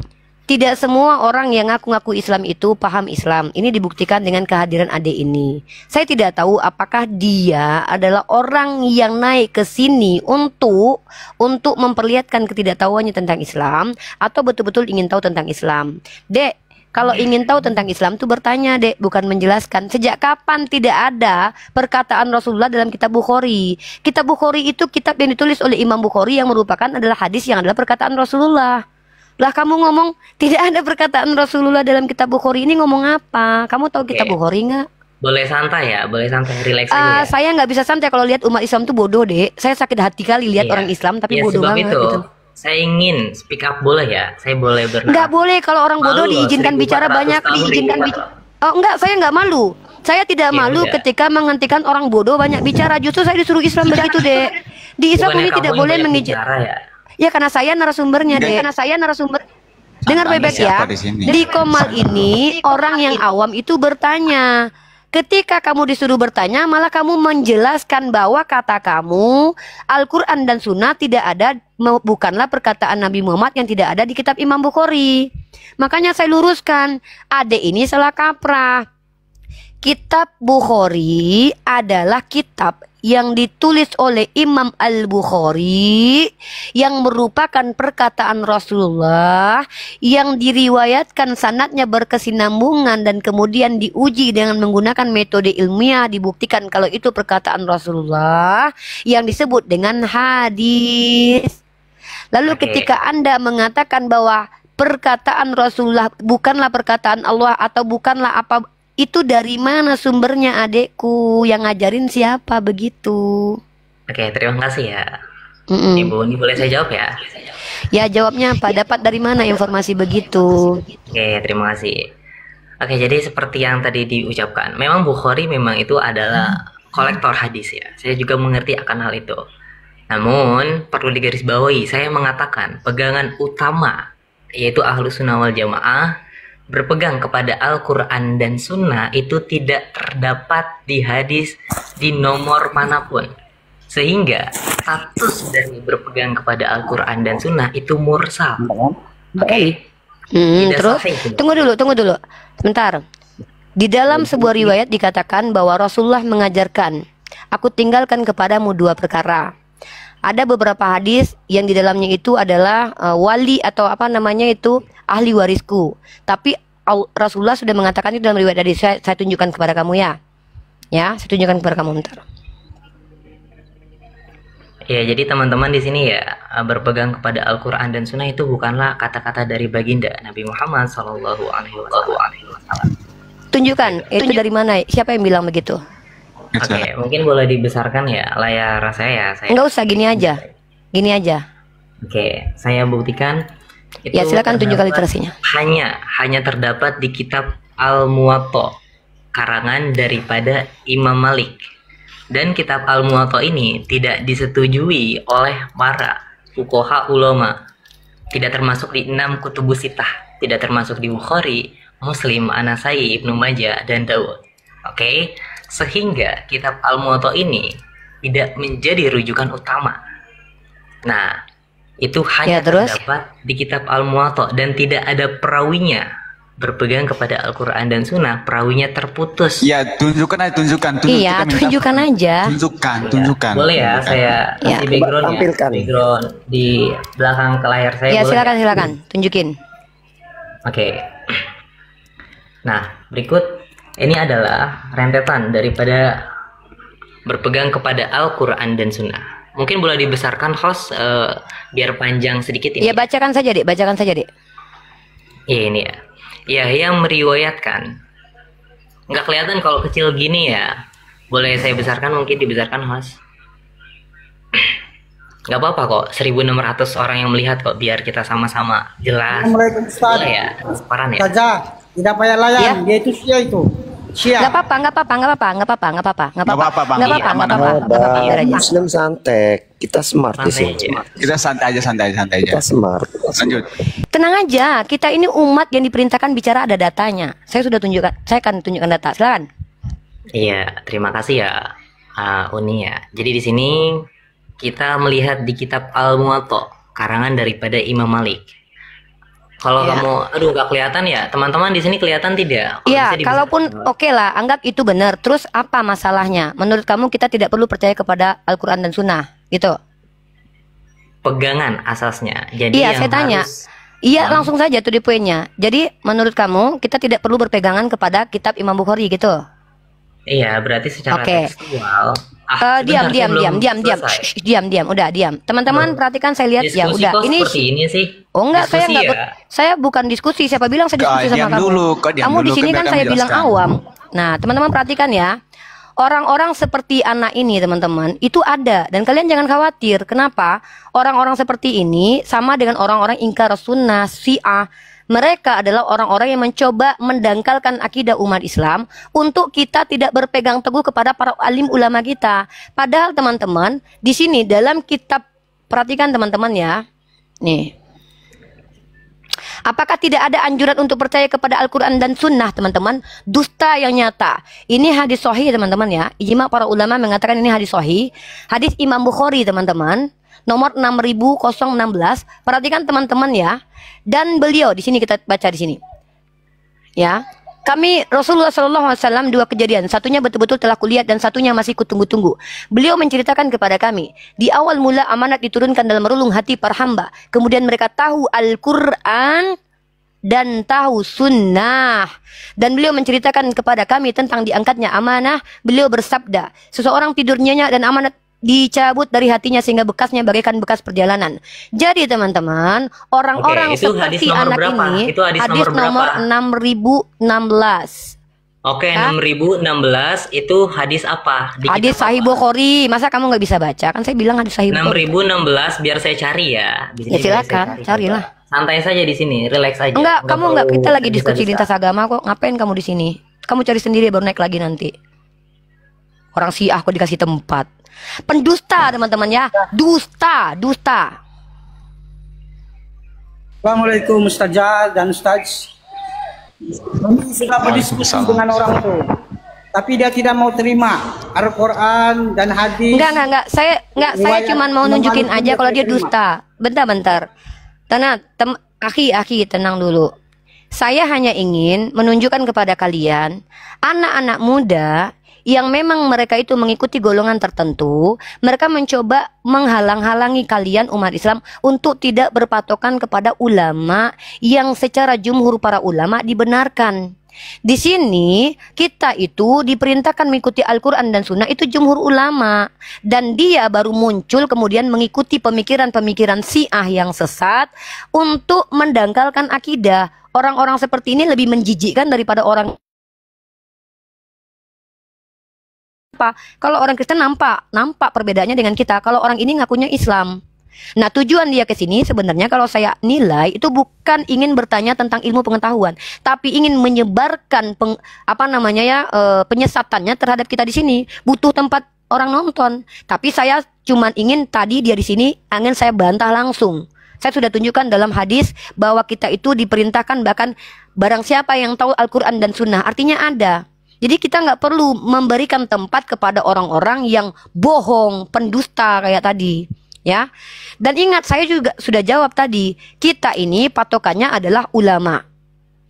S3: Tidak semua orang yang ngaku-ngaku Islam itu paham Islam. Ini dibuktikan dengan kehadiran adik ini. Saya tidak tahu apakah dia adalah orang yang naik ke sini untuk memperlihatkan ketidaktahuannya tentang Islam atau betul-betul ingin tahu tentang Islam. Dek, kalau ingin tahu tentang Islam tuh bertanya dek, bukan menjelaskan. Sejak kapan tidak ada perkataan Rasulullah dalam kitab Bukhari? Kitab Bukhari itu kitab yang ditulis oleh Imam Bukhari yang merupakan adalah hadis yang adalah perkataan Rasulullah. Lah kamu ngomong tidak ada perkataan Rasulullah dalam kitab Bukhari, ini ngomong apa? Kamu tahu kitab Bukhari nggak?
S7: Boleh santai ya, boleh santai, relax aja ya.
S3: Saya nggak bisa santai kalau lihat umat Islam tuh bodoh deh. Saya sakit hati kali lihat orang Islam tapi bodoh
S7: sebab
S3: banget
S7: itu,
S3: gitu.
S7: saya ingin speak up boleh ya? Saya boleh
S3: Nggak boleh kalau orang bodoh diizinkan bicara banyak, diizinkan bicara. Oh enggak, saya nggak malu. Saya tidak malu ketika menghentikan orang bodoh banyak bicara. Justru saya disuruh Islam begitu deh. Di Islam ini tidak boleh mengizinkan. Ya karena saya narasumbernya deh. Dengar bebek ya. Di Komal ini orang yang awam itu bertanya. Ketika kamu disuruh bertanya, malah kamu menjelaskan bahwa kata kamu Al-Quran dan Sunnah tidak ada, bukanlah perkataan Nabi Muhammad yang tidak ada di kitab Imam Bukhari. Makanya saya luruskan, adek ini salah kaprah. Kitab Bukhari adalah kitab yang ditulis oleh Imam Al-Bukhari yang merupakan perkataan Rasulullah yang diriwayatkan sanadnya berkesinambungan dan kemudian diuji dengan menggunakan metode ilmiah, dibuktikan kalau itu perkataan Rasulullah yang disebut dengan hadis. Lalu ketika Anda mengatakan bahwa perkataan Rasulullah bukanlah perkataan Allah atau bukanlah apa, itu dari mana sumbernya adekku? Yang ngajarin siapa begitu?
S7: Oke, terima kasih ya. Ibu, ini boleh saya jawab ya?
S3: Ya, jawabnya apa? Dapat dari mana informasi begitu?
S7: Oke, terima kasih. Oke, jadi seperti yang tadi diucapkan, memang Bukhari memang itu adalah kolektor hadis ya. Saya juga mengerti akan hal itu. Namun, perlu digarisbawahi, saya mengatakan pegangan utama, yaitu Ahlus Sunnah wal Jamaah, berpegang kepada Al-Quran dan Sunnah itu tidak terdapat di hadis di nomor manapun. Sehingga status dari berpegang kepada Al-Quran dan Sunnah itu mursal. Oke.
S3: Terus, tunggu dulu. Sebentar. Di dalam sebuah riwayat dikatakan bahwa Rasulullah mengajarkan, aku tinggalkan kepadamu 2 perkara. Ada beberapa hadis yang di dalamnya itu adalah wali atau apa namanya itu ahli warisku. Tapi Rasulullah sudah mengatakan itu dalam riwayat tadi. Saya tunjukkan kepada kamu ya. Ya, saya tunjukkan kepada kamu bentar.
S7: Ya, jadi teman-teman di sini ya berpegang kepada Al-Quran dan Sunnah itu bukanlah kata-kata dari baginda Nabi Muhammad SAW.
S3: Tunjukkan itu dari mana? Siapa yang bilang begitu?
S7: Oke, mungkin boleh dibesarkan ya layar saya.
S3: Enggak usah, gini aja.
S7: Oke, saya buktikan itu
S3: Ya, silakan tunjukkan
S7: terdapat
S3: literasinya.
S7: hanya terdapat di kitab Al-Muwatta karangan daripada Imam Malik. Dan kitab Al-Muwatta ini tidak disetujui oleh para fuqaha ulama. Tidak termasuk di 6 kutubus sittah, tidak termasuk di Bukhari, Muslim, An-Nasai, Ibnu Majah, dan Dawud. Oke, sehingga kitab Al-Muwatta ini tidak menjadi rujukan utama. Nah, itu hanya
S3: Ya, terus?
S7: terdapat di kitab Al-Muwatta dan tidak ada perawinya. Berpegang kepada Al-Quran dan Sunnah, perawinya terputus.
S2: Ya, tunjukkan aja, tunjukkan.
S3: Iya,
S2: kita minta-
S3: tunjukkan aja.
S2: Tunjukkan.
S7: Boleh ya,
S2: Tunjukkan.
S7: saya
S3: Ya.
S7: kasih background ya.
S4: Tampilkan.
S7: Background di belakang ke layar saya.
S3: Ya,
S7: boleh
S3: silakan, tunjukin.
S7: Oke. Nah, berikut ini adalah rentetan daripada berpegang kepada Al-Quran dan Sunnah. Mungkin boleh dibesarkan host biar panjang sedikit ini.
S3: Ya, bacakan saja, Dek. Bacakan saja, Dek.
S7: Iya, ini ya. Ya, yang meriwayatkan. Nggak kelihatan kalau kecil gini ya. Boleh saya besarkan, mungkin dibesarkan host. Nggak apa-apa kok, 1.600 orang yang melihat kok, biar kita sama-sama jelas.
S8: Assalamualaikum Ustaz.
S7: Boleh ya, transparan ya.
S8: Saja, tidak payah layan.
S3: Ya.
S8: Dia itu Syiah itu. Syiah.
S3: Nggak apa-apa, nggak apa-apa, nggak apa-apa, nggak apa-apa, nggak apa-apa, nggak
S2: Nggak apa-apa, Bang.
S3: nggak apa-apa,
S2: Iya,
S3: nggak
S2: aman,
S3: apa-apa, nggak apa-apa, biar aja.
S4: Muslim santai, kita smart di
S7: Santai
S4: sini.
S7: aja.
S2: Kita santai aja.
S4: Kita smart.
S2: Lanjut.
S3: Tenang aja, kita ini umat yang diperintahkan bicara, ada datanya. Saya sudah tunjukkan, saya akan tunjukkan data. Silakan.
S7: Iya, terima kasih ya, Uni ya. Jadi di sini kita melihat di kitab Al-Muwatta, karangan daripada Imam Malik. Kalau
S3: Ya.
S7: kamu, aduh nggak kelihatan ya, teman-teman di sini kelihatan tidak? Kalau
S3: Iya,
S7: bisa
S3: kalaupun
S7: dibesarkan.
S3: oke lah, anggap itu benar. Terus apa masalahnya? Menurut kamu kita tidak perlu percaya kepada Al-Quran dan Sunnah, gitu?
S7: Pegangan asasnya. Jadi
S3: Iya,
S7: yang
S3: saya tanya.
S7: harus-
S3: Iya, langsung saja tuh di poinnya. Jadi menurut kamu kita tidak perlu berpegangan kepada kitab Imam Bukhari, gitu?
S7: Iya, berarti secara
S3: Oke.
S7: tekstual.
S3: Diam,
S7: sebentar,
S3: diam,
S7: sebelum
S3: diam.
S7: selesai.
S3: Shh, diam, udah diam. Teman-teman perhatikan, saya lihat ya,
S7: Diskusi
S3: udah.
S7: kok
S3: Ini
S7: seperti ini sih.
S3: oh enggak, saya
S7: Diskusi
S3: enggak,
S7: ya.
S3: saya bukan diskusi. Siapa bilang saya diskusi sama
S2: Diam
S3: kamu?
S2: dulu, kok diam
S3: Kamu di
S2: dulu,
S3: sini
S2: kan
S3: kan
S2: biar
S3: saya
S2: kami
S3: bilang
S2: jelaskan.
S3: awam. Nah, teman-teman perhatikan ya. Orang-orang seperti anak ini, teman-teman, itu ada dan kalian jangan khawatir. Kenapa? Orang-orang seperti ini sama dengan orang-orang ingkar sunnah, Syiah. Mereka adalah orang-orang yang mencoba mendangkalkan akidah umat Islam untuk kita tidak berpegang teguh kepada para alim ulama kita. Padahal teman-teman, di sini dalam kitab, perhatikan teman-teman ya. Nih. Apakah tidak ada anjuran untuk percaya kepada Al-Quran dan Sunnah, teman-teman? Dusta yang nyata. Ini hadis sahih, teman-teman ya. Ijma para ulama mengatakan ini hadis sahih. Hadis Imam Bukhari, teman-teman. Nomor 6016. Perhatikan teman-teman ya. Dan beliau, di sini kita baca di sini. Ya. Kami Rasulullah SAW 2 kejadian. Satunya betul-betul telah kulihat dan satunya masih kutunggu-tunggu. Beliau menceritakan kepada kami. Di awal mula amanat diturunkan dalam relung hati para hamba. Kemudian mereka tahu Al-Quran dan tahu sunnah. Dan beliau menceritakan kepada kami tentang diangkatnya amanah. Beliau bersabda, seseorang tidur nyenyak dan amanat dicabut dari hatinya sehingga bekasnya bagaikan bekas perjalanan. Jadi teman-teman, orang-orang
S7: Oke, itu hadis
S3: seperti
S7: nomor
S3: anak
S7: berapa?
S3: ini,
S7: Itu hadis nomor
S3: nomor
S7: berapa?
S3: 6016.
S7: Oke,
S3: Hah?
S7: 6016 itu hadis apa? Di
S3: Hadis
S7: kitab
S3: Sahih
S7: apa?
S3: Bukhari. Masa kamu nggak bisa baca? Kan saya bilang hadis Sahih Bukhari.
S7: 6016 biar saya cari ya. Di
S3: Ya
S7: sini biar saya
S3: silakan,
S7: cari.
S3: carilah.
S7: Santai saja di sini, relax aja.
S3: Enggak, kamu enggak.
S7: perlu
S3: Kita lagi diskusi
S7: bisa-bisa.
S3: lintas agama kok. Ngapain kamu di sini? Kamu cari sendiri baru naik lagi nanti. Orang Syiah kok dikasih tempat. Pendusta teman-teman ya. Dusta.
S8: Assalamualaikum Ustazah dan Ustaz. Kami sudah berdiskusi dengan orang itu. Tapi dia tidak mau terima Al-Quran dan hadis.
S3: Enggak. Saya
S8: Riwayat
S3: cuman mau
S8: Imam
S3: nunjukin
S8: Malik
S3: aja
S8: tidak
S3: kalau dia
S8: diterima.
S3: dusta. Bentar. Tenang, Aki, tenang dulu. Saya hanya ingin menunjukkan kepada kalian anak-anak muda yang memang mereka itu mengikuti golongan tertentu, mereka mencoba menghalang-halangi kalian umat Islam untuk tidak berpatokan kepada ulama yang secara jumhur para ulama dibenarkan. Di sini kita itu diperintahkan mengikuti Al-Quran dan Sunnah, itu jumhur ulama. Dan dia baru muncul kemudian mengikuti pemikiran-pemikiran Syiah yang sesat untuk mendangkalkan akidah. Orang-orang seperti ini lebih menjijikkan daripada orang. Kalau orang Kristen nampak perbedaannya dengan kita. Kalau orang ini ngakunya Islam. Nah, tujuan dia ke sini sebenarnya kalau saya nilai itu bukan ingin bertanya tentang ilmu pengetahuan, tapi ingin menyebarkan penyesatannya terhadap kita di sini. Butuh tempat orang nonton. Tapi saya cuman ingin tadi dia di sini ingin saya bantah langsung. Saya sudah tunjukkan dalam hadis bahwa kita itu diperintahkan bahkan barang siapa yang tahu Al-Quran dan Sunnah, artinya ada. Jadi kita nggak perlu memberikan tempat kepada orang-orang yang bohong, pendusta kayak tadi. Ya, dan ingat saya juga sudah jawab tadi, kita ini patokannya adalah ulama.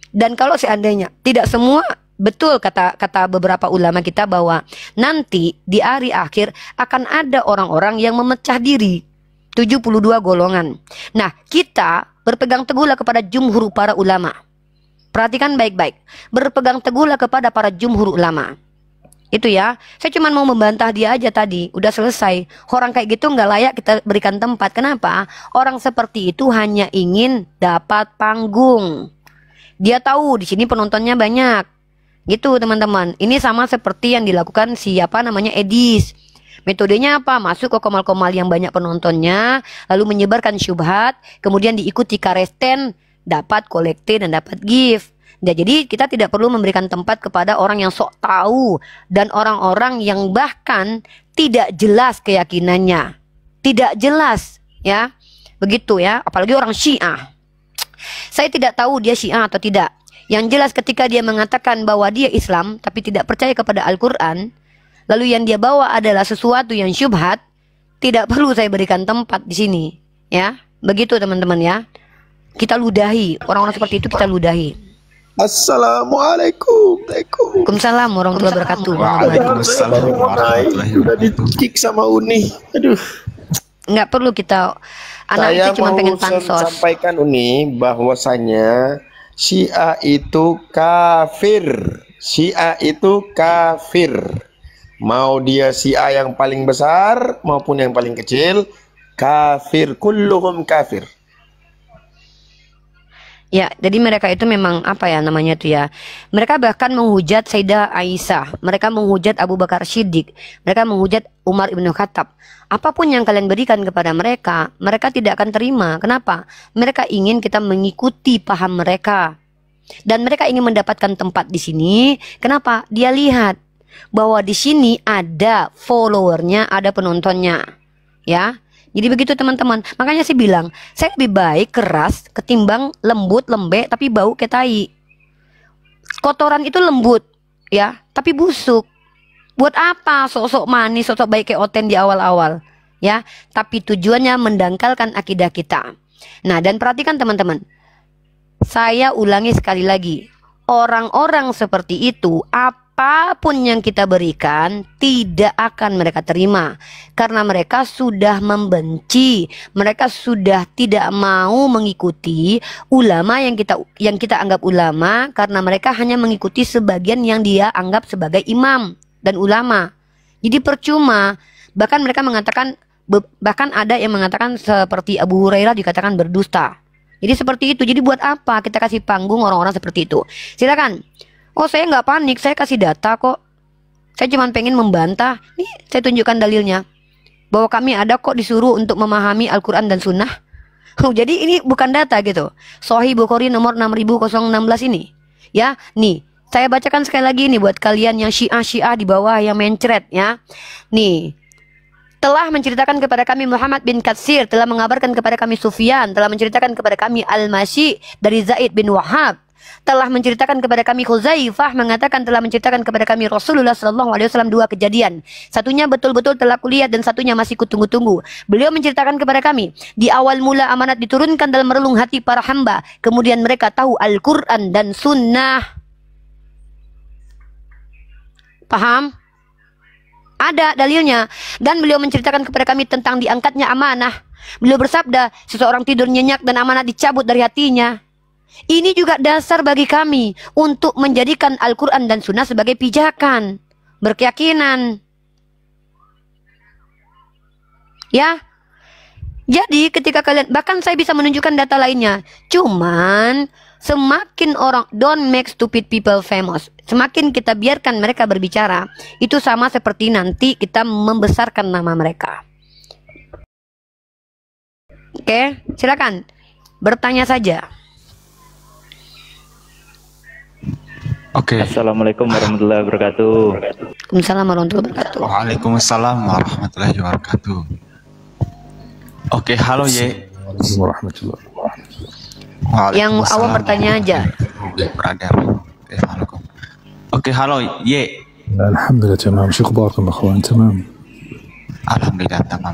S3: Dan kalau seandainya tidak semua betul kata beberapa ulama kita bahwa nanti di hari akhir akan ada orang-orang yang memecah diri, 72 golongan. Nah, kita berpegang teguhlah kepada jumhur para ulama. Perhatikan baik-baik, berpegang teguhlah kepada para jumhur ulama. Itu ya, saya cuma mau membantah dia aja tadi, udah selesai. Orang kayak gitu nggak layak kita berikan tempat. Kenapa? Orang seperti itu hanya ingin dapat panggung. Dia tahu di sini penontonnya banyak, gitu teman-teman. Ini sama seperti yang dilakukan siapa namanya Edis. Metodenya apa? Masuk ke komal-komal yang banyak penontonnya, lalu menyebarkan syubhat, kemudian diikuti karesten, dapat kolekte dan dapat gift. Nah, jadi kita tidak perlu memberikan tempat kepada orang yang sok tahu dan orang-orang yang bahkan tidak jelas keyakinannya. Tidak jelas, ya. Begitu ya, apalagi orang Syiah. Saya tidak tahu dia Syiah atau tidak. Yang jelas ketika dia mengatakan bahwa dia Islam tapi tidak percaya kepada Al-Qur'an, lalu yang dia bawa adalah sesuatu yang syubhat, tidak perlu saya berikan tempat di sini, ya. Begitu teman-teman ya. Kita ludahi, orang-orang seperti itu kita ludahi.
S9: Assalamualaikum.
S3: Waalaikumsalam warahmatullahi wabarakatuh.
S2: Waalaikumsalam warahmatullahi
S9: Udah
S2: wabarakatuh.
S9: dikick sama Uni. Aduh.
S3: Nggak perlu kita, anak
S9: Saya
S3: itu cuma
S9: mau
S3: pengen pansos.
S9: sampaikan Uni bahwasanya Syiah itu kafir. Syiah itu kafir. Mau dia Syiah yang paling besar maupun yang paling kecil, kafir. Kulluhum kafir.
S3: Ya, jadi mereka itu memang apa ya namanya tuh ya. Mereka bahkan menghujat Sayyidah Aisyah, mereka menghujat Abu Bakar Siddiq, mereka menghujat Umar ibn Khattab. Apapun yang kalian berikan kepada mereka, mereka tidak akan terima. Kenapa? Mereka ingin kita mengikuti paham mereka. Dan mereka ingin mendapatkan tempat di sini. Kenapa? Dia lihat bahwa di sini ada followernya, ada penontonnya. Ya. Jadi begitu teman-teman. Makanya saya bilang, saya lebih baik keras ketimbang lembut, lembek tapi bau kayak tai. Kotoran itu lembut, ya, tapi busuk. Buat apa sok-sok manis, sok-sok baik kayak Oten di awal-awal, ya? Tapi tujuannya mendangkalkan akidah kita. Nah, dan perhatikan teman-teman. Saya ulangi sekali lagi. Orang-orang seperti itu, apapun yang kita berikan tidak akan mereka terima, karena mereka sudah membenci, mereka sudah tidak mau mengikuti ulama yang kita anggap ulama, karena mereka hanya mengikuti sebagian yang dia anggap sebagai imam dan ulama. Jadi percuma. Bahkan mereka mengatakan, bahkan ada yang mengatakan seperti Abu Hurairah dikatakan berdusta. Jadi seperti itu. Jadi buat apa kita kasih panggung orang-orang seperti itu? Silakan. Oh, saya nggak panik, saya kasih data kok. Saya cuma pengen membantah. Nih, saya tunjukkan dalilnya. Bahwa kami ada kok disuruh untuk memahami Al-Quran dan Sunnah. Oh, jadi ini bukan data gitu. Sahih Bukhari nomor 6016 ini. Ya, nih. Saya bacakan sekali lagi nih buat kalian yang Syiah di bawah yang mencret ya. Nih. Telah menceritakan kepada kami Muhammad bin Katsir, telah mengabarkan kepada kami Sufyan, telah menceritakan kepada kami Al-Masyi dari Zaid bin Wahab, telah menceritakan kepada kami Khuzaifah mengatakan telah menceritakan kepada kami Rasulullah SAW dua kejadian. Satunya betul-betul telah kulihat dan satunya masih kutunggu-tunggu. Beliau menceritakan kepada kami, di awal mula amanat diturunkan dalam relung hati para hamba, kemudian mereka tahu Al-Quran dan Sunnah. Paham? Ada dalilnya. Dan beliau menceritakan kepada kami tentang diangkatnya amanah. Beliau bersabda, seseorang tidur nyenyak dan amanah dicabut dari hatinya. Ini juga dasar bagi kami untuk menjadikan Al-Quran dan Sunnah sebagai pijakan, berkeyakinan. Ya. Jadi ketika kalian, bahkan saya bisa menunjukkan data lainnya. Cuman semakin orang, don't make stupid people famous. Semakin kita biarkan mereka berbicara, itu sama seperti nanti kita membesarkan nama mereka. Oke, silakan bertanya saja.
S2: Oke.
S10: Assalamualaikum warahmatullahi wabarakatuh.
S3: Waalaikumsalam warahmatullahi wabarakatuh.
S2: Waalaikumsalam warahmatullahi wabarakatuh. Oke, halo Ye.
S10: Warahmatullahi
S3: Yang awam bertanya aja.
S2: Brother. Assalamualaikum. Oke, halo Ye.
S10: Alhamdulillah tamam. Syukur akhwan, tamam.
S2: Alhamdulillah tamam.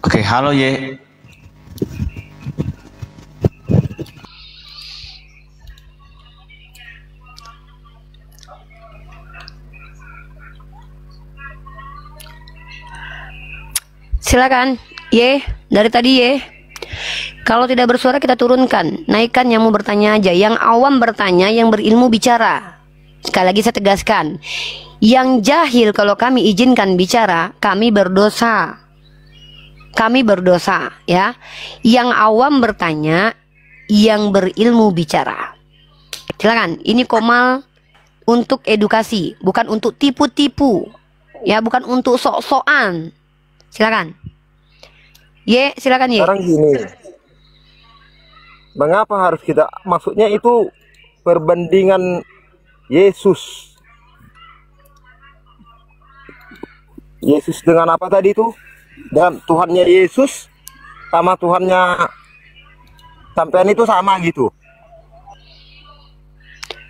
S2: Oke, halo Ye.
S3: Silakan, Ye, dari tadi Ye. Kalau tidak bersuara kita turunkan, naikkan yang mau bertanya aja. Yang awam bertanya, yang berilmu bicara. Sekali lagi saya tegaskan, yang jahil kalau kami izinkan bicara, kami berdosa. Kami berdosa, ya. Yang awam bertanya, yang berilmu bicara. Silakan, ini Komal untuk edukasi, bukan untuk tipu-tipu, ya, bukan untuk sok-sokan. Silakan. Ye, silakan Ye.
S9: Sekarang gini, mengapa harus kita, maksudnya itu perbandingan Yesus dengan apa tadi itu? Dan Tuhannya Yesus sama Tuhannya sampean itu sama gitu.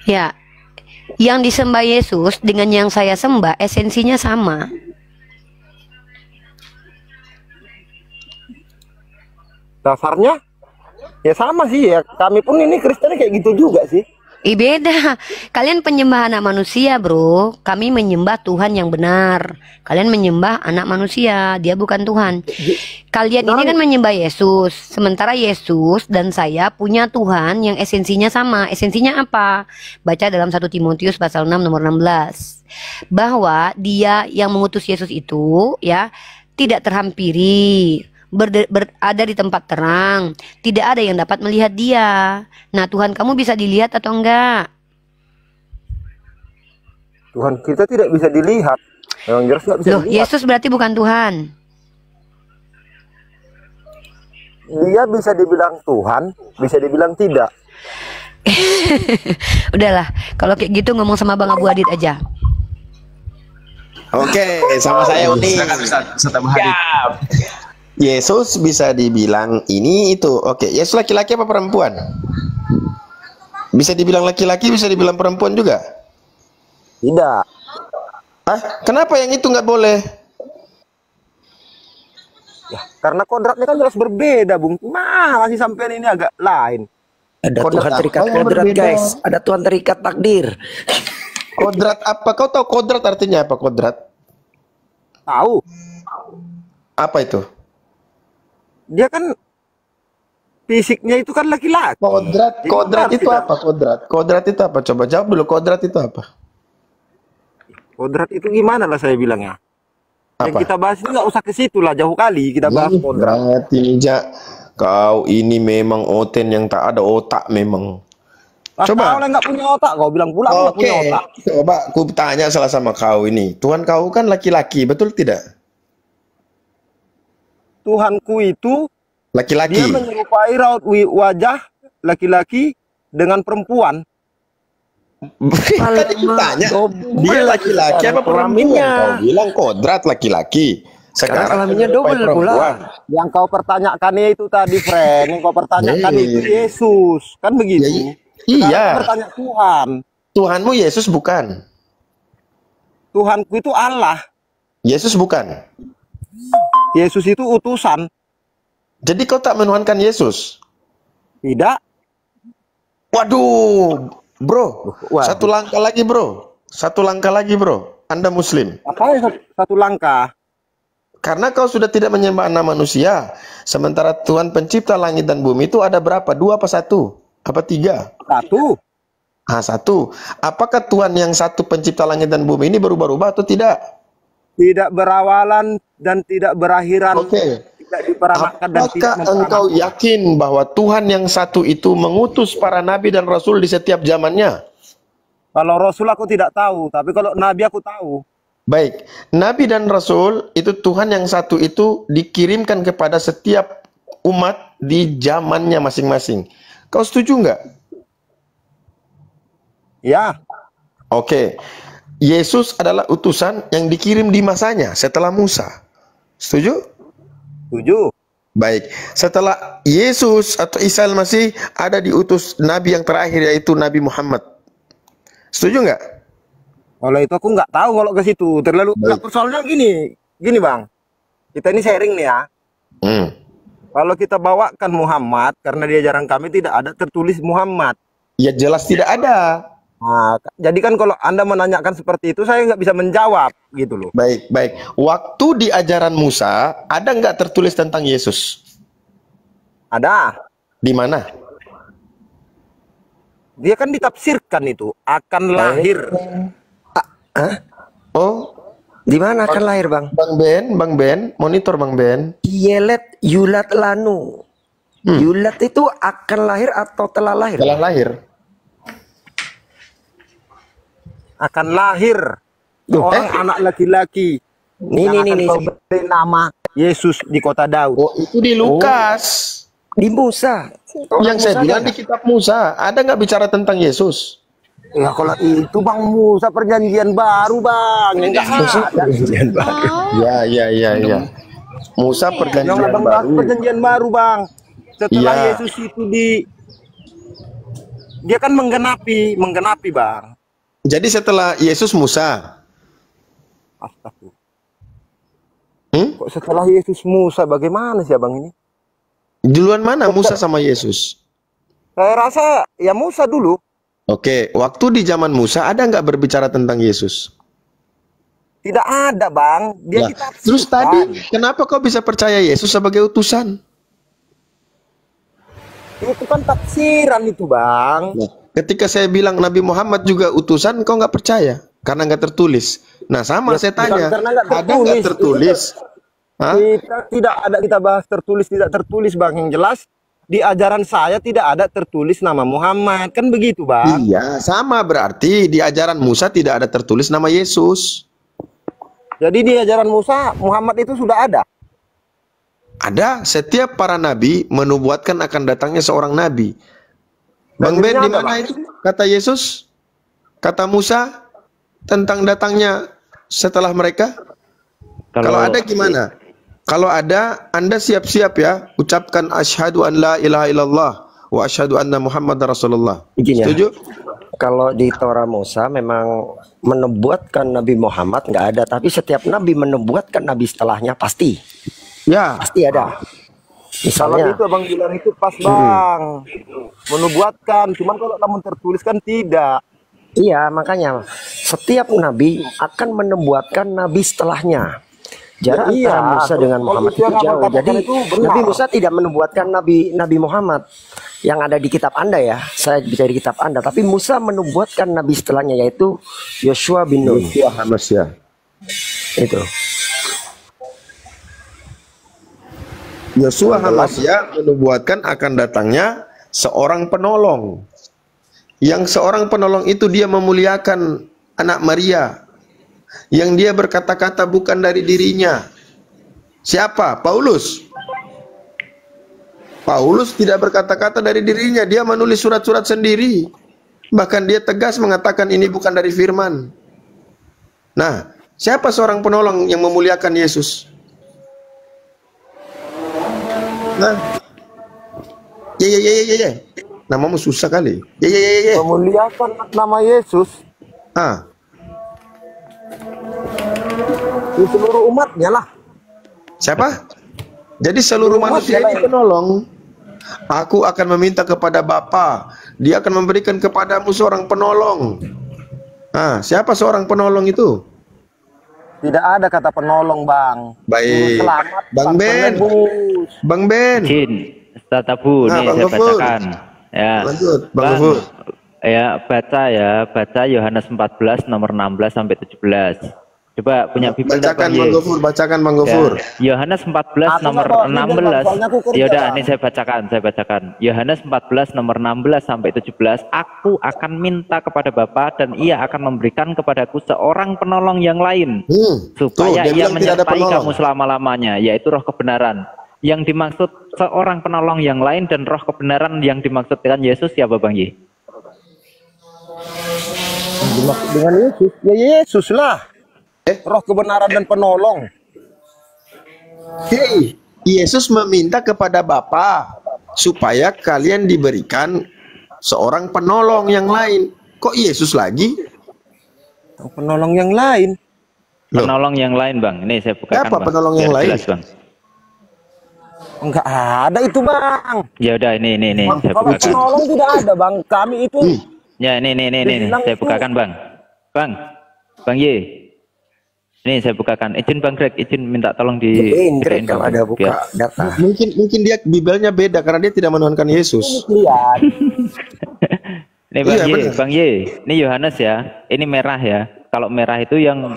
S3: Ya, yang disembah Yesus dengan yang saya sembah esensinya sama.
S9: Dasarnya ya sama sih ya. Kami pun ini Kristen kayak gitu juga sih.
S3: Beda. Kalian penyembah anak manusia, bro. Kami menyembah Tuhan yang benar. Kalian menyembah anak manusia. Dia bukan Tuhan. Kalian ini kan menyembah Yesus. Sementara Yesus dan saya punya Tuhan yang esensinya sama. Esensinya apa? Baca dalam 1 Timotius pasal 6 nomor 16. Bahwa dia yang mengutus Yesus itu, ya, tidak terhampiri. Berada di tempat terang, tidak ada yang dapat melihat dia. Nah, Tuhan kamu bisa dilihat atau enggak?
S9: Tuhan kita tidak bisa dilihat. Yang jelas nggak bisa
S3: Loh,
S9: dilihat.
S3: Yesus berarti bukan Tuhan.
S9: Dia bisa dibilang Tuhan, bisa dibilang tidak.
S3: Udahlah, kalau kayak gitu ngomong sama Bang Abu Adit aja.
S9: Oke, sama saya Uni. Yesus bisa dibilang ini itu. Oke, Yesus laki-laki apa perempuan? Bisa dibilang laki-laki, bisa dibilang perempuan juga? Tidak. Ah, kenapa yang itu nggak boleh? Ya, karena kodratnya kan jelas berbeda, Bung. Nah, masih sampean ini agak lain.
S4: Ada
S9: Kodrat
S4: Tuhan
S9: apa
S4: terikat
S9: yang
S4: kodrat,
S9: berbeda?
S4: guys. Ada Tuhan terikat takdir.
S9: Kodrat apa? Kau tahu kodrat artinya apa, kodrat? Tahu. Apa itu? Dia kan fisiknya itu kan laki-laki. Kodrat itu apa? Kodrat itu apa? Coba jawab dulu, kodrat itu apa? Kodrat itu gimana lah saya bilangnya? Yang kita bahas ini nggak usah ke situ lah, jauh kali kita bahas kodrat. Ini kau ini memang oten yang tak ada otak memang. Coba. Kau nggak punya otak, kau bilang pula nggak punya otak. Coba aku tanya salah sama kau ini. Tuhan kau kan laki-laki, betul tidak? Tuhanku itu laki-laki. Dia menyerupai raut wajah laki-laki dengan perempuan. Tadi ditanya, dia laki-laki apa perempuan? Kau bilang kodrat laki-laki. Sekarang kelaminnya double pula. Yang kau pertanyakan itu tadi, friend. Yang kau pertanyakan itu Yesus, kan begitu? Iya. Bertanya Tuhan. Tuhanmu Yesus bukan? Tuhanku itu Allah. Yesus bukan? Yesus itu utusan. Jadi kau tak menuhankan Yesus? Tidak. Waduh, bro. Satu langkah lagi, bro. Satu langkah lagi, bro. Anda Muslim. Apa satu langkah? Karena kau sudah tidak menyembah anak manusia. Sementara Tuhan pencipta langit dan bumi itu ada berapa? 2 apa 1? Apa 3? 1. Ah, 1. Apakah Tuhan yang satu pencipta langit dan bumi ini berubah-ubah atau tidak? Tidak berawalan dan tidak berakhiran. Oke. Tidak diperanakan dan tidak memperanakan. Engkau yakin bahwa Tuhan yang satu itu mengutus para nabi dan rasul di setiap zamannya? Kalau rasul aku tidak tahu, tapi kalau nabi aku tahu. Baik, Nabi dan Rasul itu Tuhan yang satu itu dikirimkan kepada setiap umat di zamannya masing-masing. Kau setuju nggak?
S11: Ya.
S9: Oke, Yesus adalah utusan yang dikirim di masanya setelah Musa. Setuju?
S11: Setuju.
S9: Baik, setelah Yesus atau Isa Al-Masih ada diutus Nabi yang terakhir yaitu Nabi Muhammad. Setuju nggak?
S11: Kalau itu aku nggak tahu kalau ke situ. Terlalu soalnya gini Bang. Kita ini sharing nih ya. Kalau kita bawakan Muhammad karena di ajaran kami tidak ada tertulis Muhammad.
S9: Ya jelas tidak ada.
S11: Nah, jadi kan kalau Anda menanyakan seperti itu saya nggak bisa menjawab gitu loh.
S9: Baik, baik. Waktu di ajaran Musa ada nggak tertulis tentang Yesus?
S11: Ada.
S9: Di mana?
S11: Dia kan ditafsirkan itu akan lahir.
S4: Oh, di mana akan lahir, Bang?
S9: Bang Ben, monitor Bang Ben.
S4: Yelet yulat lanu. Yulat itu akan lahir atau telah lahir?
S9: Telah lahir.
S11: Akan lahir. Orang anak laki-laki.
S4: Nih.
S11: Beri nama Yesus di kota Daud.
S9: Oh, itu di Lukas.
S4: Di Musa.
S9: Yang saya bilang di kitab Musa. Ada nggak bicara tentang Yesus?
S11: Ya kalau itu Bang Musa perjanjian baru Bang. Enggak
S4: perjanjian baru.
S9: Ya. Musa perjanjian baru.
S11: Perjanjian baru Bang. Setelah Yesus itu dia kan menggenapi Bang.
S9: Jadi setelah Yesus Musa.
S11: Astagfirullah. Kok setelah Yesus Musa bagaimana sih Abang ini?
S9: Duluan mana Musa sama Yesus?
S11: Saya rasa ya Musa dulu.
S9: Oke, waktu di zaman Musa ada nggak berbicara tentang Yesus?
S11: Tidak ada Bang. Dia
S9: Terus tadi kenapa kau bisa percaya Yesus sebagai utusan?
S11: Itu kan tafsiran itu Bang.
S9: Ketika saya bilang Nabi Muhammad juga utusan, kau nggak percaya karena nggak tertulis. Nah sama saya tanya, ada nggak tertulis?
S11: Tidak ada kita bahas tertulis tidak tertulis Bang. Yang jelas di ajaran saya tidak ada tertulis nama Muhammad, kan begitu Bang?
S9: Iya, sama berarti di ajaran Musa tidak ada tertulis nama Yesus.
S11: Jadi di ajaran Musa Muhammad itu sudah ada.
S9: Ada, setiap para nabi menubuatkan akan datangnya seorang nabi. Bang Ben, di mana itu kata Yesus? Kata Musa tentang datangnya setelah mereka? Kalau ada gimana? Kalau ada, Anda siap-siap ya, ucapkan asyhadu an la ilaha illallah wa asyhadu anna Muhammad Rasulullah. Setuju?
S4: Kalau di Torah Musa memang menubuatkan Nabi Muhammad nggak ada, tapi setiap nabi menubuatkan nabi setelahnya pasti.
S9: Ya.
S4: Pasti ada.
S11: Kalau
S4: Misalnya,
S11: itu Abang bilang itu pas Bang. Menubuatkan, cuman kalau namun tertulis kan tidak.
S4: Iya, makanya setiap nabi akan menubuatkan nabi setelahnya. Jarak antara Musa dengan Muhammad itu jauh. Jadi Nabi Musa tidak menubuatkan Nabi Muhammad yang ada di kitab Anda ya. Saya bicara di kitab Anda, tapi Musa menubuatkan nabi setelahnya yaitu Yosua bin Nun. Itu.
S9: Yosua Hamasya menubuatkan akan datangnya seorang penolong. Yang seorang penolong itu dia memuliakan anak Maria. Yang dia berkata-kata bukan dari dirinya. Siapa? Paulus. Paulus tidak berkata-kata dari dirinya. Dia menulis surat-surat sendiri. Bahkan dia tegas mengatakan ini bukan dari firman. Nah, siapa seorang penolong yang memuliakan Yesus? Nah, ya. Namamu susah kali. Ya.
S11: Memuliakan nama Yesus. Di seluruh umatnya lah.
S9: Siapa? Jadi seluruh manusia ini penolong. Aku akan meminta kepada Bapa, Dia akan memberikan kepadamu seorang penolong. Siapa seorang penolong itu?
S11: Tidak ada kata penolong Bang.
S9: Baik.
S11: Selamat,
S9: Bang Ben. Bang Ben.
S12: Ustaz Abu, nih saya bacakan. Ya.
S9: Lanjut, Bang.
S12: Ya, baca Yohanes 14 nomor 16 sampai 17. Coba punya Bible enggak,
S9: Bacakan
S12: Bang
S9: Bang
S12: Ye?
S9: Gofur, bacakan Bang Gofur.
S12: Ya, Yohanes 14 nomor 16. Ya udah, ini saya bacakan. Yohanes 14 nomor 16 sampai 17. Aku akan minta kepada Bapa dan Ia akan memberikan kepadaku seorang penolong yang lain, supaya Ia menyertai kamu selama-lamanya, yaitu Roh kebenaran. Yang dimaksud seorang penolong yang lain dan Roh kebenaran yang dimaksud dengan Yesus siapa, Bang Ye?
S11: Dimaksud dengan Yesus, ya Yesus lah. Roh kebenaran dan penolong.
S9: Hei, Yesus meminta kepada Bapa supaya kalian diberikan seorang penolong yang lain. Kok Yesus lagi?
S11: Penolong yang lain.
S12: Penolong yang lain, Bang. Ini saya bukakan.
S9: Apa
S12: Bang,
S9: penolong yang
S12: biar
S9: lain?
S12: jelas, Bang.
S11: Enggak ada itu, Bang.
S12: Ya udah, ini saya
S11: Kalau
S12: bukakan.
S11: penolong tidak ada, Bang. Kami itu
S12: Ya, ini saya bukakan, Bang. Bang Ye. Ini saya bukakan. Izin Bang Greg, izin minta tolong di
S4: Greg kalau ada buka data.
S9: Mungkin dia Bibelnya beda karena dia tidak menuhankan Yesus.
S11: lihat.
S12: Ini Bang
S9: Iya,
S12: Ye,
S9: benar.
S12: Bang Ye. Ini Yohanes ya. Ini merah ya. Kalau merah itu yang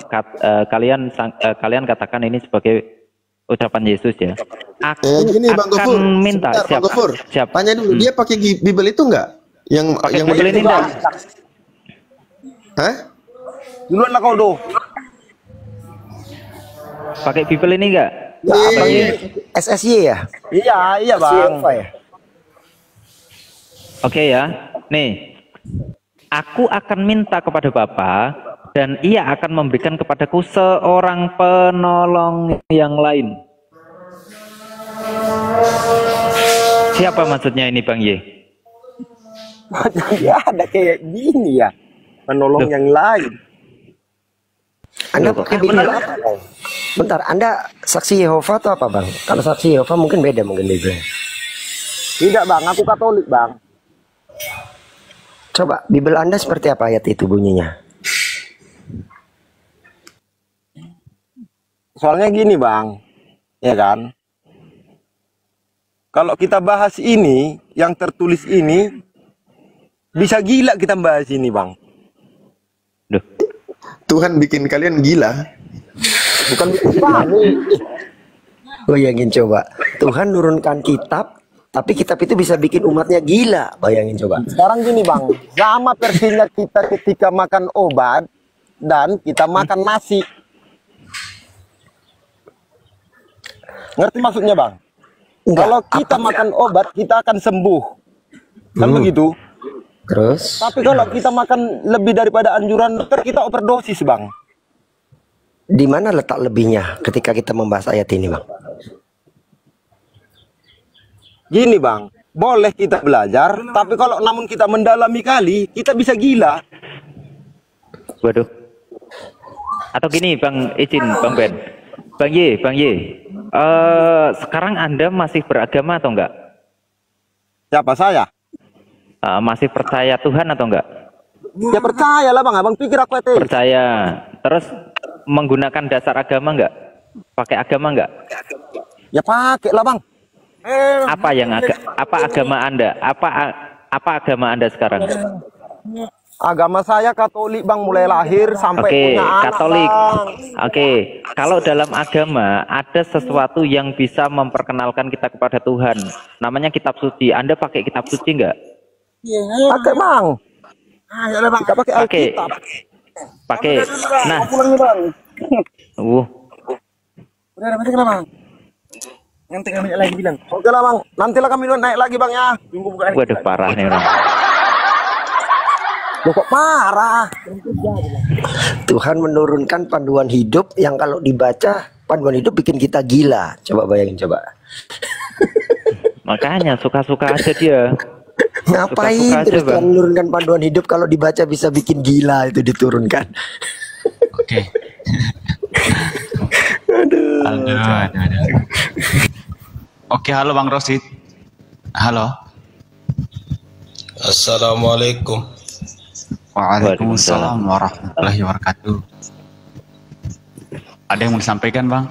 S12: kalian katakan ini sebagai ucapan Yesus ya. Aku
S9: Gini Bang Gofur,
S12: akan minta
S9: sebentar, Bang Gofur.
S12: siap.
S9: Tanya dulu, dia pakai Bibel itu enggak?
S12: Pakai
S9: yang
S12: Bibel ini enggak?
S9: Hah?
S11: Duluan lah kau do.
S12: Pakai Bibel ini enggak?
S4: Bang Ye, SSY ya?
S11: Iya, Bang.
S12: Oke ya. Nih. Aku akan minta kepada Bapa dan Ia akan memberikan kepadaku seorang penolong yang lain. Siapa maksudnya ini, Bang Ye?
S11: Ya ada kayak gini ya. Penolong yang lain.
S4: Anda pakai Bibel apa, Bang? Bentar, Anda saksi Yehova atau apa, Bang? Kalau saksi Yehova mungkin beda mungkin Bibel.
S11: Tidak, Bang. Aku Katolik, Bang.
S4: Coba Bibel Anda seperti apa ayat itu bunyinya?
S11: Soalnya gini, Bang. Ya kan? Kalau kita bahas ini, yang tertulis ini, bisa gila kita bahas ini, Bang.
S9: Tuhan bikin kalian gila.
S11: Bukan bikin kami.
S4: Bayangin coba, Tuhan nurunkan kitab, tapi kitab itu bisa bikin umatnya gila. Bayangin coba.
S11: Sekarang gini, Bang. Sama versinya kita ketika makan obat dan kita makan nasi. Ngerti maksudnya, Bang?
S4: Enggak,
S11: kalau kita makan obat, kita akan sembuh. Kan begitu?
S4: Terus?
S11: Tapi kalau kita makan lebih daripada anjuran dokter, kita overdosis, Bang.
S4: Di mana letak lebihnya ketika kita membahas ayat ini, Bang?
S11: Gini, Bang. Boleh kita belajar, tapi kalau namun kita mendalami kali, kita bisa gila.
S12: Waduh. Atau gini, Bang, izin, Bang Ben. Bang Ye. Sekarang Anda masih beragama atau enggak?
S11: Siapa saya?
S12: Masih percaya Tuhan atau enggak?
S11: Ya percaya lah, Bang. Abang pikir aku ateis?
S12: Percaya. Terus menggunakan dasar agama enggak? Pakai agama enggak?
S11: Ya pakai lah, Bang.
S12: Apa agama Anda? Apa agama Anda sekarang?
S11: Agama saya Katolik, Bang, mulai lahir sampai punya anak,
S12: Katolik.
S11: Bang.
S12: Kalau dalam agama ada sesuatu yang bisa memperkenalkan kita kepada Tuhan. Namanya kitab suci. Anda pakai kitab suci enggak?
S11: Pakai, Bang. Kita pakai Alkitab.
S12: Pakai. Nah.
S11: Udah, Bang. Nanti kami lagi bilang. Oke lah, Bang. Nantilah kami naik lagi, Bang, ya. Tunggu bukaan.
S12: Waduh, parah nih orang.
S11: Loh, kok parah?
S4: Tuhan menurunkan panduan hidup yang kalau dibaca panduan hidup bikin kita gila. Coba bayangin, coba.
S12: Makanya suka-suka aja dia.
S4: Ngapain terus Tuhan menurunkan panduan hidup kalau dibaca bisa bikin gila itu diturunkan.
S2: Oke. Aduh. Oke, halo Bang Rosid. Halo.
S13: Assalamualaikum.
S2: Waalaikumsalam warahmatullahi wabarakatuh. Ada yang mau disampaikan, Bang?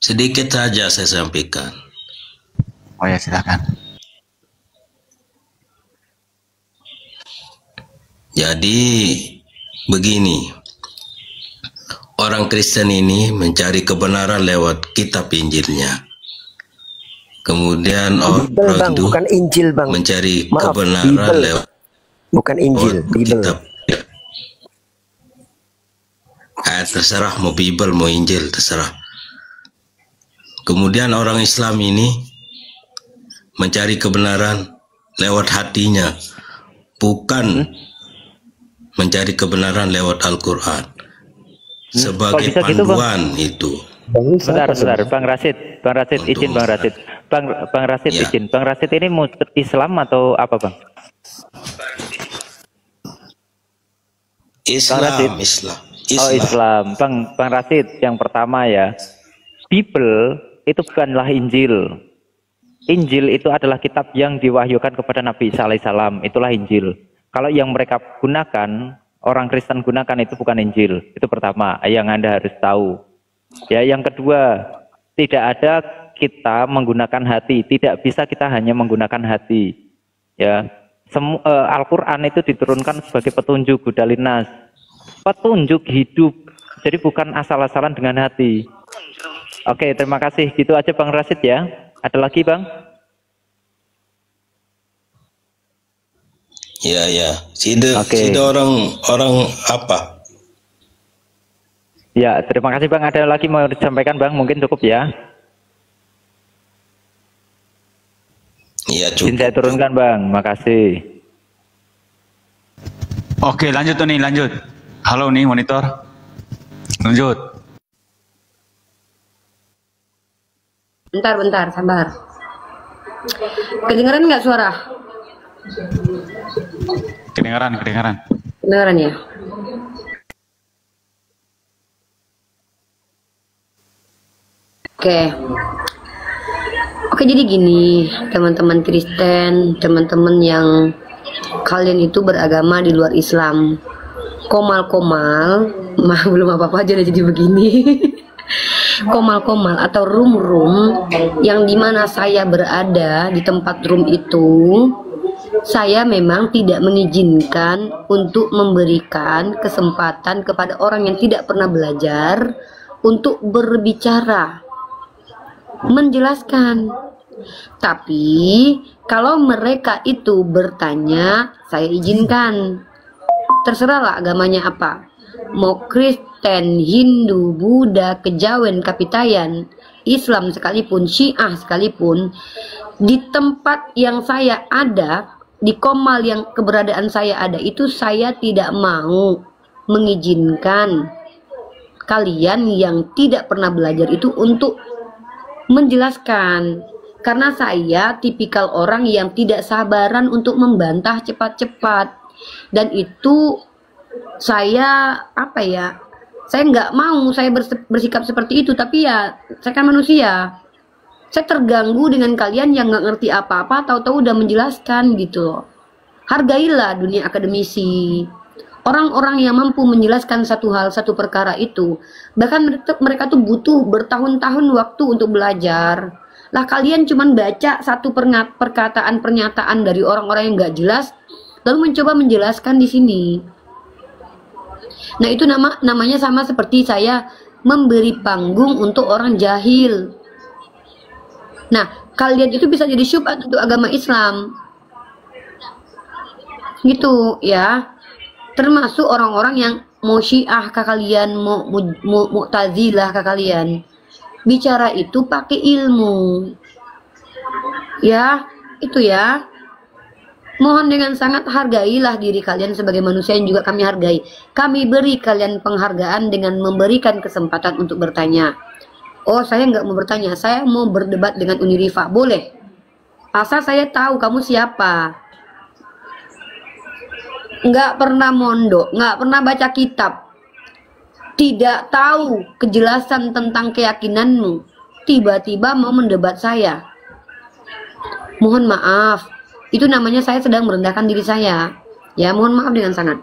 S13: Sedikit saja saya sampaikan.
S2: Oh ya, silakan.
S13: Jadi begini, orang Kristen ini mencari kebenaran lewat kitab Injilnya. Kemudian orang itu
S4: bukan Injil, Bang.
S13: mencari
S4: Maaf,
S13: kebenaran
S4: Bible.
S13: lewat
S4: Bukan Injil, Bible.
S13: kitab. Terserah mau Bible mau Injil, terserah. Kemudian orang Islam ini mencari kebenaran lewat hatinya, bukan mencari kebenaran lewat Al-Quran sebagai
S12: bisa gitu, Bang?
S13: panduan itu.
S12: Bentar, Bang Rasid, izin Bang Rasid. Bang Rasid izin. Bang Rasid ini Islam atau apa, Bang?
S13: Islam.
S12: Oh, Islam. Bang Rasid, yang pertama ya, Bible itu bukanlah Injil. Injil itu adalah kitab yang diwahyukan kepada Nabi Isa alaihissalam. Itulah Injil. Kalau yang mereka gunakan, orang Kristen gunakan, itu bukan Injil. Itu pertama yang Anda harus tahu. Ya, yang kedua, tidak ada kita menggunakan hati. Tidak bisa kita hanya menggunakan hati. Ya, Al-Quran itu diturunkan sebagai petunjuk Hudalinas, petunjuk hidup. Jadi bukan asal-asalan dengan hati. Oke, terima kasih. Gitu aja Bang Rasid ya. Ada lagi, Bang?
S13: Ya. Sida orang apa?
S12: Ya, terima kasih Bang. Ada lagi mau disampaikan, Bang? Mungkin cukup ya.
S13: Iya, cukup.
S12: Izin saya turunkan, Bang. Makasih.
S2: Oke, lanjut nih, lanjut. Halo nih monitor. Lanjut.
S3: Bentar, sabar. Kedengeran nggak suara?
S2: Kedengaran.
S3: Kedengeran ya? Oke, jadi gini, teman-teman Kristen, teman-teman yang kalian itu beragama di luar Islam, komal-komal, belum apa-apa aja udah jadi begini. Komal-komal atau room-room yang dimana saya berada di tempat room itu, saya memang tidak mengizinkan untuk memberikan kesempatan kepada orang yang tidak pernah belajar untuk berbicara, menjelaskan. Tapi kalau mereka itu bertanya, saya izinkan. Terserahlah agamanya apa, mau Kristen, Hindu, Buddha, Kejawen, Kapitayan, Islam sekalipun, Syiah sekalipun, di tempat yang saya ada, di komal yang keberadaan saya ada itu, saya tidak mau mengizinkan kalian yang tidak pernah belajar itu untuk menjelaskan. Karena saya tipikal orang yang tidak sabaran untuk membantah cepat-cepat, dan itu saya saya nggak mau saya bersikap seperti itu. Tapi ya saya kan manusia, saya terganggu dengan kalian yang nggak ngerti apa-apa tahu-tahu udah menjelaskan gitu. Hargailah dunia akademisi, orang-orang yang mampu menjelaskan satu hal, satu perkara itu, bahkan mereka tuh butuh bertahun-tahun waktu untuk belajar. Lah kalian cuman baca satu pernyataan dari orang-orang yang nggak jelas, lalu mencoba menjelaskan di sini. Nah itu namanya sama seperti saya memberi panggung untuk orang jahil. Nah kalian itu bisa jadi syubhat untuk agama Islam, gitu ya. Termasuk orang-orang yang mau Syiah ke kalian, mau Mu'tazilah ke kalian, bicara itu pakai ilmu, ya itu ya. Mohon dengan sangat hargailah diri kalian sebagai manusia yang juga kami hargai. Kami beri kalian penghargaan dengan memberikan kesempatan untuk bertanya. Oh saya nggak mau bertanya, saya mau berdebat dengan Unirifa, boleh, asal saya tahu kamu siapa. Nggak pernah mondok, nggak pernah baca kitab, tidak tahu kejelasan tentang keyakinanmu, tiba-tiba mau mendebat saya. Mohon maaf, itu namanya saya sedang merendahkan diri saya. Ya mohon maaf dengan sangat.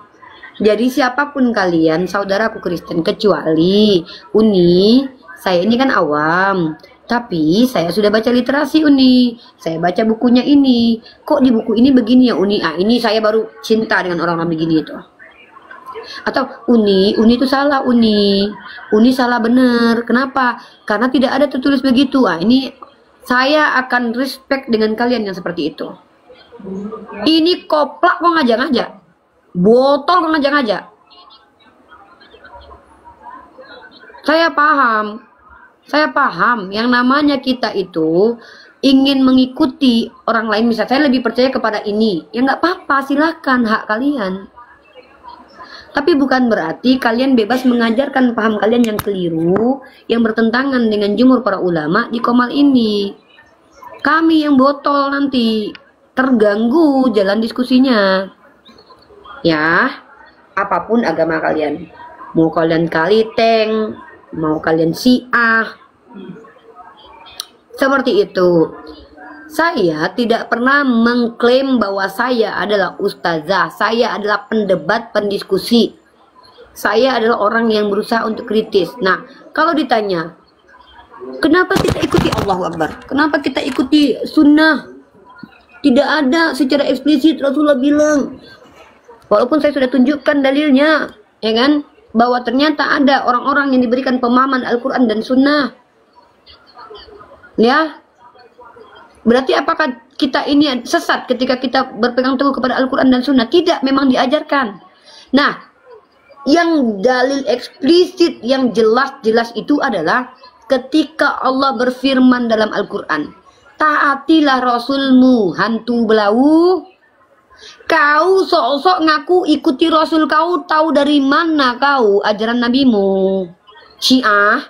S3: Jadi siapapun kalian, saudaraku Kristen, kecuali Uni, saya ini kan awam. Tapi saya sudah baca literasi Uni, saya baca bukunya ini. Kok di buku ini begini ya Uni? Ah ini saya baru cinta dengan orang-orang begini itu. Atau Uni itu salah Uni salah bener. Kenapa? Karena tidak ada tertulis begitu. Ah ini saya akan respect dengan kalian yang seperti itu. Ini koplak kok ngajak-ngajak, botol kok ngajak-ngajak. Saya paham yang namanya kita itu ingin mengikuti orang lain. Misalnya saya lebih percaya kepada ini, ya nggak apa-apa, silakan, hak kalian. Tapi bukan berarti kalian bebas mengajarkan paham kalian yang keliru, yang bertentangan dengan jumhur para ulama di Qomal ini. Kami yang botol nanti terganggu jalan diskusinya. Ya, apapun agama kalian, mau kalian Kaliteng, mau kalian Syiah, seperti itu. Saya tidak pernah mengklaim bahwa saya adalah ustazah, saya adalah pendebat, pendiskusi. Saya adalah orang yang berusaha untuk kritis. Nah, kalau ditanya, kenapa kita ikuti Allahu Akbar? Kenapa kita ikuti sunnah? Tidak ada secara eksplisit Rasulullah bilang. Walaupun saya sudah tunjukkan dalilnya, ya kan? Bahwa ternyata ada orang-orang yang diberikan pemahaman Al-Quran dan Sunnah. Ya, berarti apakah kita ini sesat ketika kita berpegang teguh kepada Al-Quran dan Sunnah? Tidak, memang diajarkan. Nah, yang dalil eksplisit yang jelas-jelas itu adalah ketika Allah berfirman dalam Al-Quran, taatilah Rasulmu, hantu belau. Kau sok-sok ngaku ikuti Rasul, kau tahu dari mana kau ajaran nabimu? Syiah?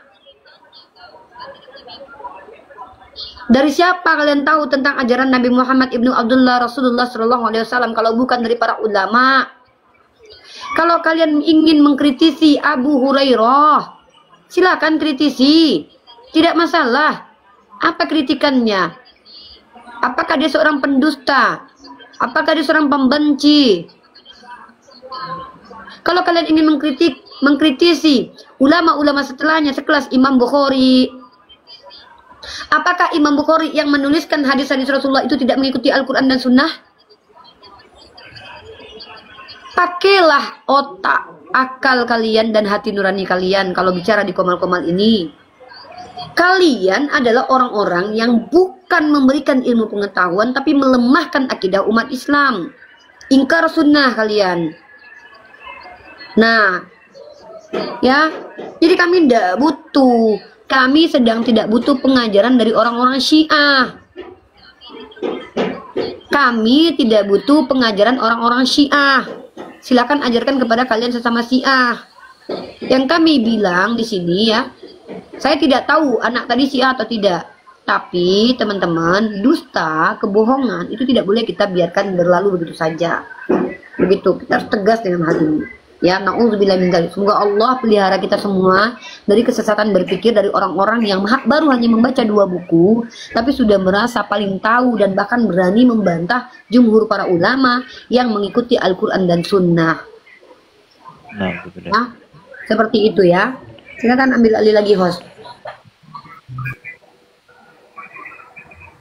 S3: Dari siapa kalian tahu tentang ajaran Nabi Muhammad ibnu Abdullah Rasulullah SAW kalau bukan dari para ulama? Kalau kalian ingin mengkritisi Abu Hurairah, silakan kritisi, tidak masalah. Apa kritikannya? Apakah dia seorang pendusta? Apakah dia seorang pembenci? Kalau kalian ingin mengkritisi ulama-ulama setelahnya sekelas Imam Bukhari, apakah Imam Bukhari yang menuliskan hadis-hadis Rasulullah itu tidak mengikuti Al-Quran dan Sunnah? Pakailah otak, akal kalian dan hati nurani kalian kalau bicara di Qomal-Qomal ini. Kalian adalah orang-orang yang bukan memberikan ilmu pengetahuan tapi melemahkan akidah umat Islam. Ingkar sunnah kalian. Nah, ya, jadi kami tidak butuh. Kami sedang tidak butuh pengajaran dari orang-orang Syiah. Kami tidak butuh pengajaran orang-orang Syiah. Silakan ajarkan kepada kalian sesama Syiah. Yang kami bilang di sini ya, saya tidak tahu anak tadi Syiah atau tidak. Tapi teman-teman, dusta, kebohongan itu tidak boleh kita biarkan berlalu begitu saja. Begitu, kita harus tegas dengan hal ini. Ya, na'udzubillah min dzalik. Semoga Allah pelihara kita semua dari kesesatan berpikir dari orang-orang yang baru hanya membaca 2 buku, tapi sudah merasa paling tahu dan bahkan berani membantah jumhur para ulama yang mengikuti Al-Quran dan Sunnah. Nah, seperti itu ya. Silakan ambil alih lagi host.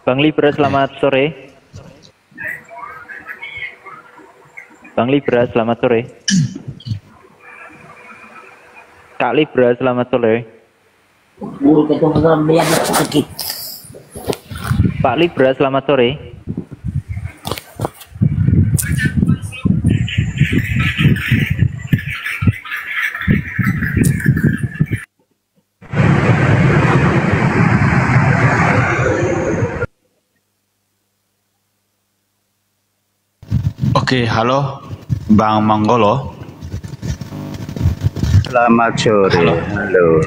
S12: Bang Libra, selamat sore. Bang Libra, selamat sore. Kak Libra, selamat sore. Pak Libra, selamat sore.
S2: Oke, halo Bang Manggolo.
S14: Selamat sore.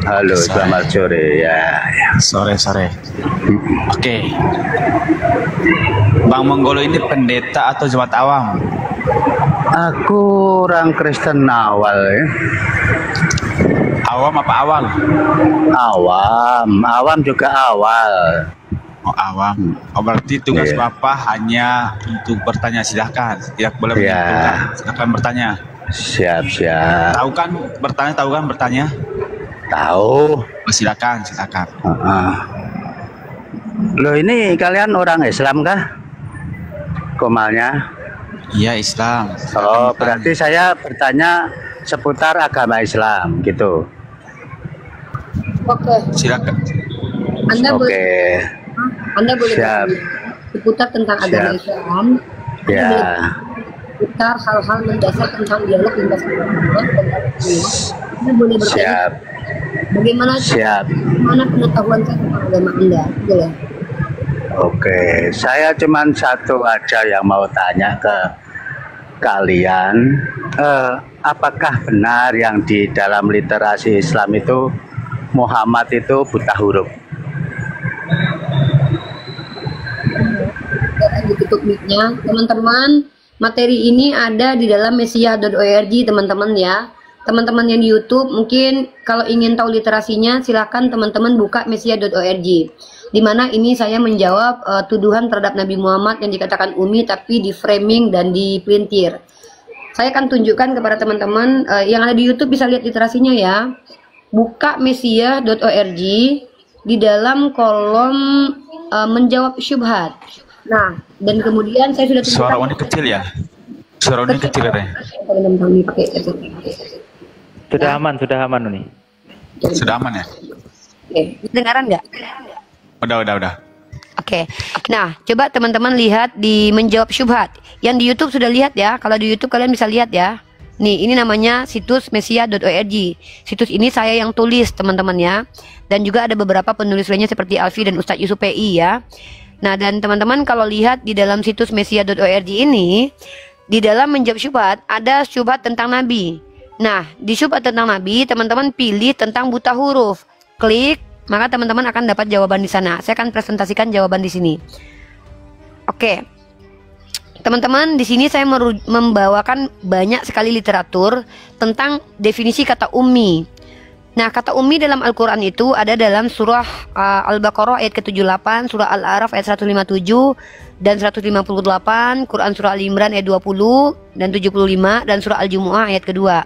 S14: Halo, selamat sore. Ya.
S2: Sore. Oke. Bang Manggolo ini pendeta atau jemaat awam?
S14: Aku orang Kristen awal ya.
S2: Awam apa awal?
S14: Awam juga awal.
S2: Oh, awam. Oh, berarti tugas Bapak hanya untuk bertanya, silahkan. Tidak boleh menyimpulkan. Silahkan bertanya.
S14: Siap.
S2: Tahu kan bertanya?
S14: Tahu.
S2: Oh, silakan.
S14: Loh, ini kalian orang Islam kah? Komalnya?
S2: Iya, Islam.
S14: Oh, berarti saya bertanya seputar agama Islam gitu.
S3: Oke.
S2: Silakan.
S3: Anda
S14: Oke.
S3: Anda boleh
S14: Siap.
S3: bertanya seputar tentang agama
S14: Siap.
S3: Islam.
S14: Ya.
S3: Seputar hal-hal mendasar tentang dialog lintas agama. Anda boleh bertanya.
S14: Siap.
S3: Bagaimana?
S14: Siap.
S3: Mana pengetahuan saya tentang agama Anda? Boleh.
S14: Oke, saya cuman satu aja yang mau tanya ke kalian. Apakah benar yang di dalam literasi Islam itu Muhammad itu buta huruf?
S3: Ditutup mic-nya. Teman-teman, materi ini ada di dalam mesia.org teman-teman ya. Teman-teman yang di YouTube mungkin kalau ingin tahu literasinya silakan teman-teman buka mesia.org. Di mana ini saya menjawab tuduhan terhadap Nabi Muhammad yang dikatakan Umi tapi di framing dan dipelintir. Saya akan tunjukkan kepada teman-teman yang ada di YouTube bisa lihat literasinya ya. Buka mesia.org di dalam kolom menjawab syubhat. Nah, dan kemudian saya sudah tunjukkan.
S2: Suara Uni kecil ya? Suara Uni kecil ya?
S12: Sudah aman Uni.
S2: Sudah aman ya?
S3: Oke, dengaran nggak?
S2: Udah.
S3: Oke. Nah, coba teman-teman lihat di menjawab syubhat. Yang di YouTube sudah lihat ya. Kalau di YouTube kalian bisa lihat ya. Nih, ini namanya situs mesia.org. Situs ini saya yang tulis teman-teman ya. Dan juga ada beberapa penulis lainnya seperti Alfi dan Ustadz Yusuf PI ya. Nah, dan teman-teman kalau lihat di dalam situs mesia.org ini, di dalam menjawab syubhat ada syubhat tentang Nabi. Nah, di syubhat tentang Nabi, teman-teman pilih tentang buta huruf. Klik, maka teman-teman akan dapat jawaban di sana. Saya akan presentasikan jawaban di sini. Oke. Teman-teman, di sini saya membawakan banyak sekali literatur tentang definisi kata ummi. Nah, kata ummi dalam Al-Quran itu ada dalam surah Al-Baqarah ayat ke-78, surah Al-A'raf ayat 157 dan 158, Quran surah Al-Imran ayat 20 dan 75, dan surah Al-Jumu'ah ayat kedua.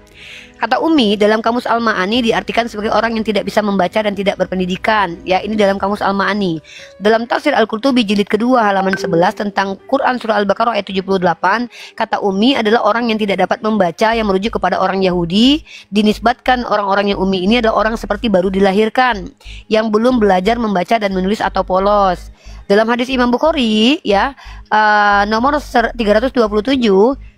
S3: Kata ummi dalam kamus Al-Ma'ani diartikan sebagai orang yang tidak bisa membaca dan tidak berpendidikan. Ya, ini dalam kamus Al-Ma'ani. Dalam tafsir Al-Qurtubi jilid kedua halaman 11 tentang Quran surah Al-Baqarah ayat 78, kata ummi adalah orang yang tidak dapat membaca yang merujuk kepada orang Yahudi. Dinisbatkan orang-orang yang ummi ini adalah orang seperti baru dilahirkan, yang belum belajar membaca dan menulis atau polos. Dalam hadis Imam Bukhari ya, nomor 327,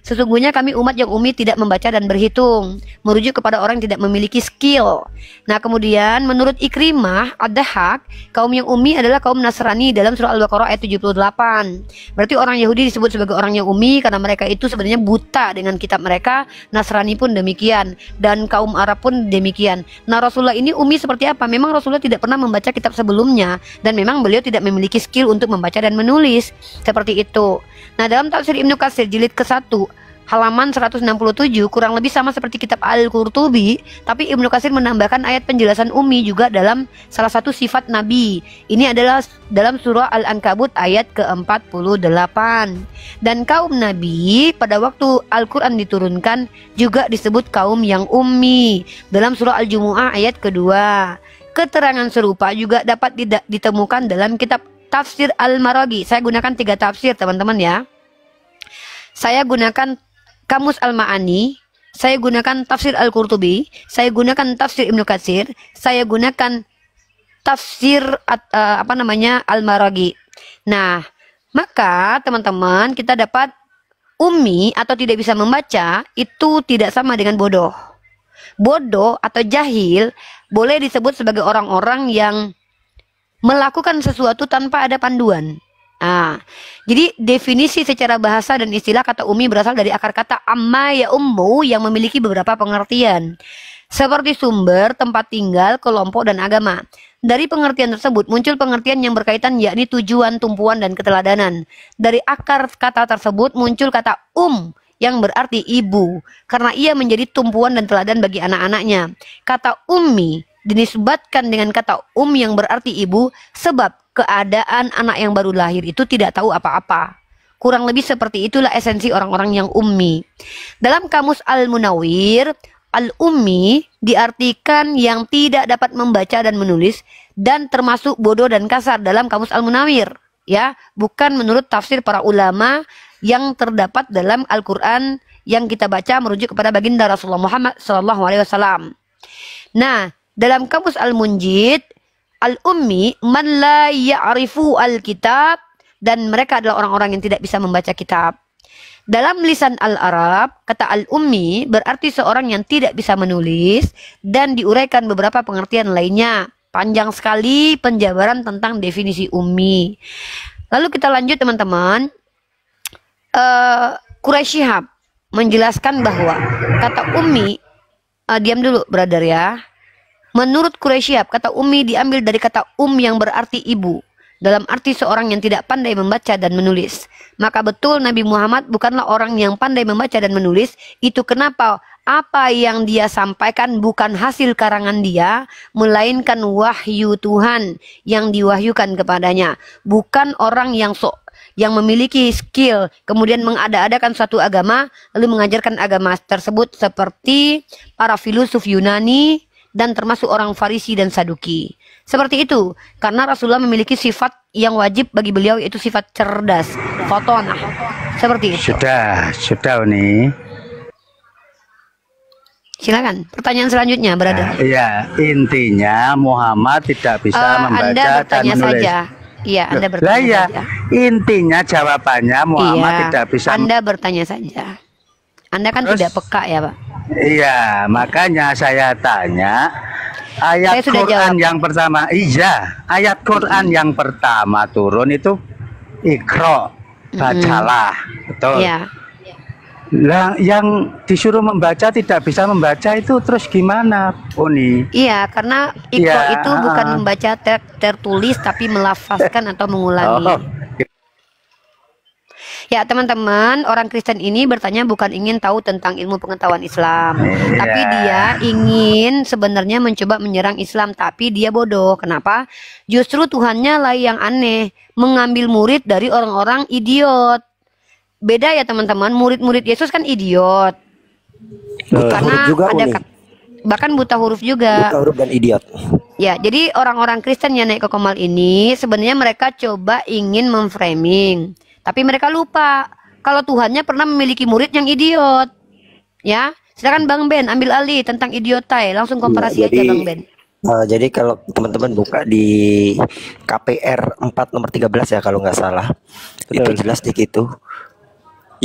S3: sesungguhnya kami umat yang ummi tidak membaca dan berhitung, merujuk kepada orang yang tidak memiliki skill. Nah, kemudian menurut Ikrimah Ad-Dahhak, kaum yang ummi adalah kaum Nasrani dalam surah Al-Baqarah ayat 78. Berarti orang Yahudi disebut sebagai orang yang ummi karena mereka itu sebenarnya buta dengan kitab mereka. Nasrani pun demikian, dan kaum Arab pun demikian. Nah, Rasulullah ini ummi seperti apa? Memang Rasulullah tidak pernah membaca kitab sebelumnya, dan memang beliau tidak memiliki skill untuk membaca dan menulis seperti itu. Nah, dalam tafsir Ibnu Katsir jilid ke-1 halaman 167 kurang lebih sama seperti kitab Al-Qurtubi, tapi Ibnu Katsir menambahkan ayat penjelasan ummi juga dalam salah satu sifat Nabi. Ini adalah dalam surah Al-Ankabut ayat ke-48. Dan kaum Nabi pada waktu Al-Quran diturunkan juga disebut kaum yang ummi dalam surah Al-Jumu'ah ayat kedua. Keterangan serupa juga dapat ditemukan dalam kitab Tafsir Al-Maraghi. Saya gunakan 3 tafsir teman-teman ya. Saya gunakan Kamus Al-Ma'ani, saya gunakan Tafsir Al-Qurtubi, saya gunakan Tafsir Ibnu Katsir, saya gunakan Tafsir Al-Maraghi. Nah, maka teman-teman kita dapat ummi atau tidak bisa membaca itu tidak sama dengan bodoh. Bodoh atau jahil boleh disebut sebagai orang-orang yang melakukan sesuatu tanpa ada panduan. Nah, jadi definisi secara bahasa dan istilah kata ummi berasal dari akar kata amma ya ummu yang memiliki beberapa pengertian seperti sumber, tempat tinggal, kelompok, dan agama. Dari pengertian tersebut muncul pengertian yang berkaitan yakni tujuan, tumpuan, dan keteladanan. Dari akar kata tersebut muncul kata yang berarti ibu karena ia menjadi tumpuan dan teladan bagi anak-anaknya. Kata ummi dinisbatkan dengan kata yang berarti ibu sebab keadaan anak yang baru lahir itu tidak tahu apa-apa. Kurang lebih seperti itulah esensi orang-orang yang ummi. Dalam kamus Al-Munawwir, al-ummi diartikan yang tidak dapat membaca dan menulis dan termasuk bodoh dan kasar dalam Kamus Al-Munawir, ya, bukan menurut tafsir para ulama yang terdapat dalam Al-Qur'an yang kita baca merujuk kepada baginda Rasulullah Muhammad SAW. Nah, dalam Kamus Al-Munjid, al-ummi man la ya'rifu al-kitab, dan mereka adalah orang-orang yang tidak bisa membaca kitab. Dalam lisan Al-Arab, kata al-ummi berarti seorang yang tidak bisa menulis dan diuraikan beberapa pengertian lainnya. Panjang sekali penjabaran tentang definisi ummi. Lalu kita lanjut teman-teman. Quraisy Shihab menjelaskan bahwa kata ummi, diam dulu brother ya. Menurut Quraisy Shihab, kata ummi diambil dari kata yang berarti ibu, dalam arti seorang yang tidak pandai membaca dan menulis. Maka betul Nabi Muhammad bukanlah orang yang pandai membaca dan menulis. Itu kenapa apa yang dia sampaikan bukan hasil karangan dia, melainkan wahyu Tuhan yang diwahyukan kepadanya. Bukan orang yang memiliki skill kemudian mengada-adakan suatu agama lalu mengajarkan agama tersebut seperti para filosof Yunani dan termasuk orang Farisi dan Saduki. Seperti itu, karena Rasulullah memiliki sifat yang wajib bagi beliau, yaitu sifat cerdas, fotonah. Seperti itu.
S14: Sudah Uni.
S3: Silakan, pertanyaan selanjutnya, brother.
S14: Iya, intinya Muhammad tidak bisa membaca
S3: Anda bertanya
S14: dan menulis.
S3: saja. Iya, Anda bertanya saja.
S14: Intinya jawabannya Muhammad tidak bisa.
S3: Anda bertanya saja. Anda kan tidak peka ya, Pak?
S14: Iya, makanya saya tanya ayat Quran yang pertama. Iya, ayat Quran yang pertama turun itu Iqra, bacalah, betul.
S3: Iya.
S14: Lah, yang disuruh membaca tidak bisa membaca itu terus gimana, Uni?
S3: Iya, karena Iqra itu bukan membaca tertulis tapi melafazkan atau mengulangi. Ya teman-teman, orang Kristen ini bertanya bukan ingin tahu tentang ilmu pengetahuan Islam, tapi dia ingin sebenarnya mencoba menyerang Islam, tapi dia bodoh. Kenapa? Justru Tuhannya lah yang aneh, mengambil murid dari orang-orang idiot. Beda ya teman-teman, murid-murid Yesus kan idiot. Karena
S4: juga,
S3: ada bahkan buta huruf juga.
S4: Buta huruf dan idiot.
S3: Ya, jadi orang-orang Kristen yang naik ke Komal ini sebenarnya mereka coba ingin memframing. Tapi mereka lupa kalau Tuhannya pernah memiliki murid yang idiot. Ya, silakan Bang Ben ambil alih tentang idiotai, langsung komparasi aja Bang Ben.
S4: Jadi kalau teman-teman buka di KPR 4 nomor 13 ya kalau nggak salah, itu jelas di situ.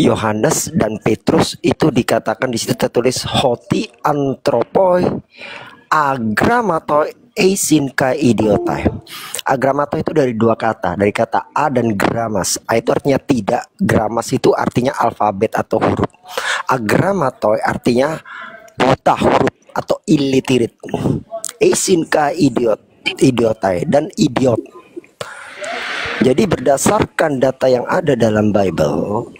S4: Yohanes dan Petrus itu dikatakan di situ tertulis hoti antropoi agramatoi eisinkai idiotai. Agramato itu dari dua kata, dari kata a dan gramas. A itu artinya tidak, gramas itu artinya alfabet atau huruf. Agramato artinya buta huruf atau illiterate. Eisinkai idiotai dan idiot. Jadi berdasarkan data yang ada dalam Bible,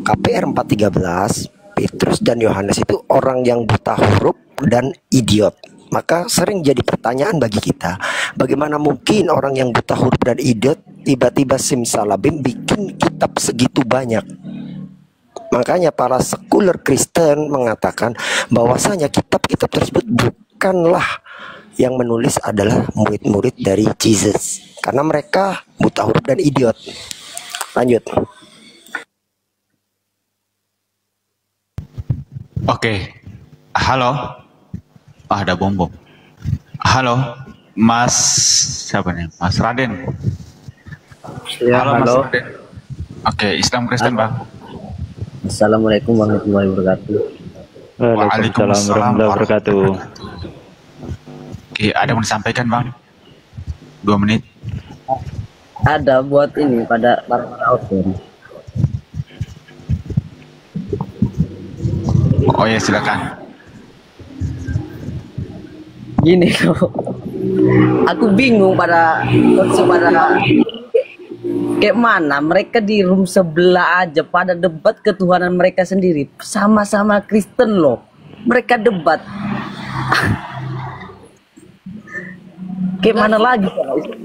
S4: KPR 4:13, Petrus dan Yohanes itu orang yang buta huruf dan idiot. Maka sering jadi pertanyaan bagi kita, bagaimana mungkin orang yang buta huruf dan idiot tiba-tiba simsalabim bikin kitab segitu banyak. Makanya para sekuler Kristen mengatakan bahwasanya kitab-kitab tersebut bukanlah yang menulis adalah murid-murid dari Jesus, karena mereka buta huruf dan idiot. Lanjut.
S2: Oke. Halo. Ada bom. Halo, Mas siapa nih? Mas Raden.
S15: Ya, halo.
S2: Mas Raden. Oke, Islam Kristen, Bang.
S15: Assalamualaikum warahmatullahi wabarakatuh.
S12: Waalaikumsalam warahmatullahi wabarakatuh.
S2: Oke, ada yang mau disampaikan, Bang? 2 menit.
S15: Ada buat ini pada para author.
S2: Oh ya, silakan.
S15: Gini loh, aku bingung pada kayak mana mereka di room sebelah aja pada debat ketuhanan mereka sendiri, sama-sama Kristen loh, mereka debat. Kayak mana lagi?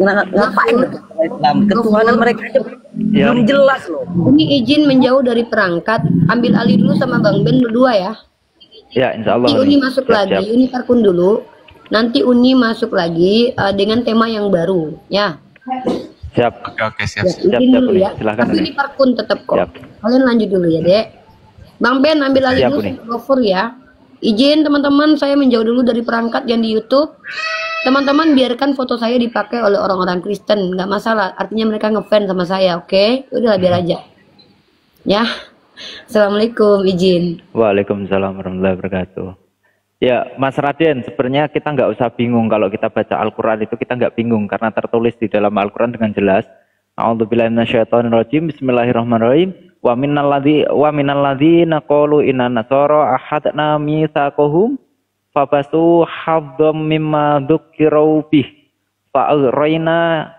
S15: Ngapain Islam? Ketuhanan mereka aja belum jelas loh.
S3: Ini izin menjauh dari perangkat, ambil alih dulu sama Bang Ben berdua ya.
S12: Ya, insya Allah.
S3: Nanti Uni masuk lagi, Uni parkun dulu. Nanti Uni masuk lagi dengan tema yang baru, ya.
S12: Siap.
S2: Oke, siap.
S3: Ya, izin dulu ya.
S12: Silakan.
S3: Tapi ini parkun tetap kok. Kalian lanjut dulu ya, Dek. Bang Ben ambil alih dulu cover ya. Izin teman-teman, saya menjauh dulu dari perangkat yang di YouTube. Teman-teman biarkan foto saya dipakai oleh orang-orang Kristen, nggak masalah. Artinya mereka ngefans sama saya, oke? Udah biar aja. Ya. Assalamualaikum, izin.
S12: Waalaikumsalam warahmatullahi wabarakatuh. Ya, Mas Raden, sebenarnya kita nggak usah bingung kalau kita baca Al-Quran itu kita nggak bingung karena tertulis di dalam Al-Quran dengan jelas. A'udzubillahi minasyaitonirrajim. Bismillahirrahmanirrahim. Wa minal ladzina qalu inna nasara ahadna mitsaqahum fabasu hadzam mimma dzukkiru bih fa aghrayna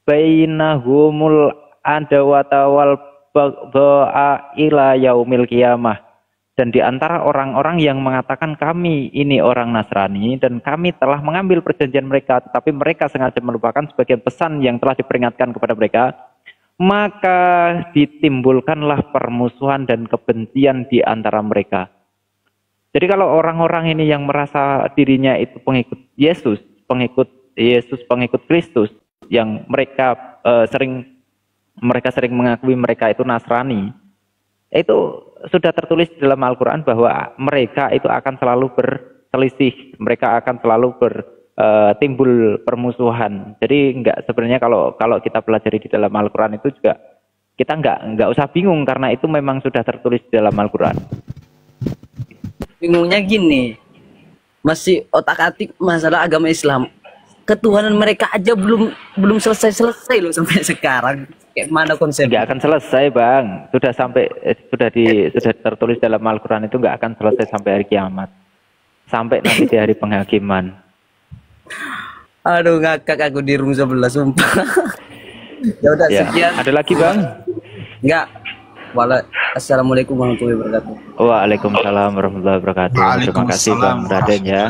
S12: bainahumul adawata wal baghdha ila yaumil qiyamah. Dan di antara orang-orang yang mengatakan kami ini orang Nasrani dan kami telah mengambil perjanjian mereka, tetapi mereka sengaja melupakan sebagian pesan yang telah diperingatkan kepada mereka, maka ditimbulkanlah permusuhan dan kebencian di antara mereka. Jadi kalau orang-orang ini yang merasa dirinya itu pengikut Yesus, pengikut Kristus, yang mereka sering mengakui mereka itu Nasrani, itu sudah tertulis di dalam Al-Quran bahwa mereka itu akan selalu berselisih, mereka akan selalu timbul permusuhan. Jadi sebenarnya kalau kita pelajari di dalam Al-Quran itu juga kita nggak usah bingung karena itu memang sudah tertulis di dalam Al-Quran.
S15: Bingungnya gini, masih otak-atik masalah agama Islam. Ketuhanan mereka aja belum selesai loh sampai sekarang. Kayak mana konsepnya?
S12: Nggak akan selesai, Bang. Sudah tertulis dalam Al-Quran itu nggak akan selesai sampai hari kiamat. Sampai nanti di hari penghakiman.
S15: Aduh, ngakak aku di room 11 sumpah. Ya udah, sekian.
S12: Ada lagi, Bang?
S15: Enggak. Assalamualaikum warahmatullahi wabarakatuh.
S12: Waalaikumsalam warahmatullahi wabarakatuh. Terima kasih, Bang Raden ya.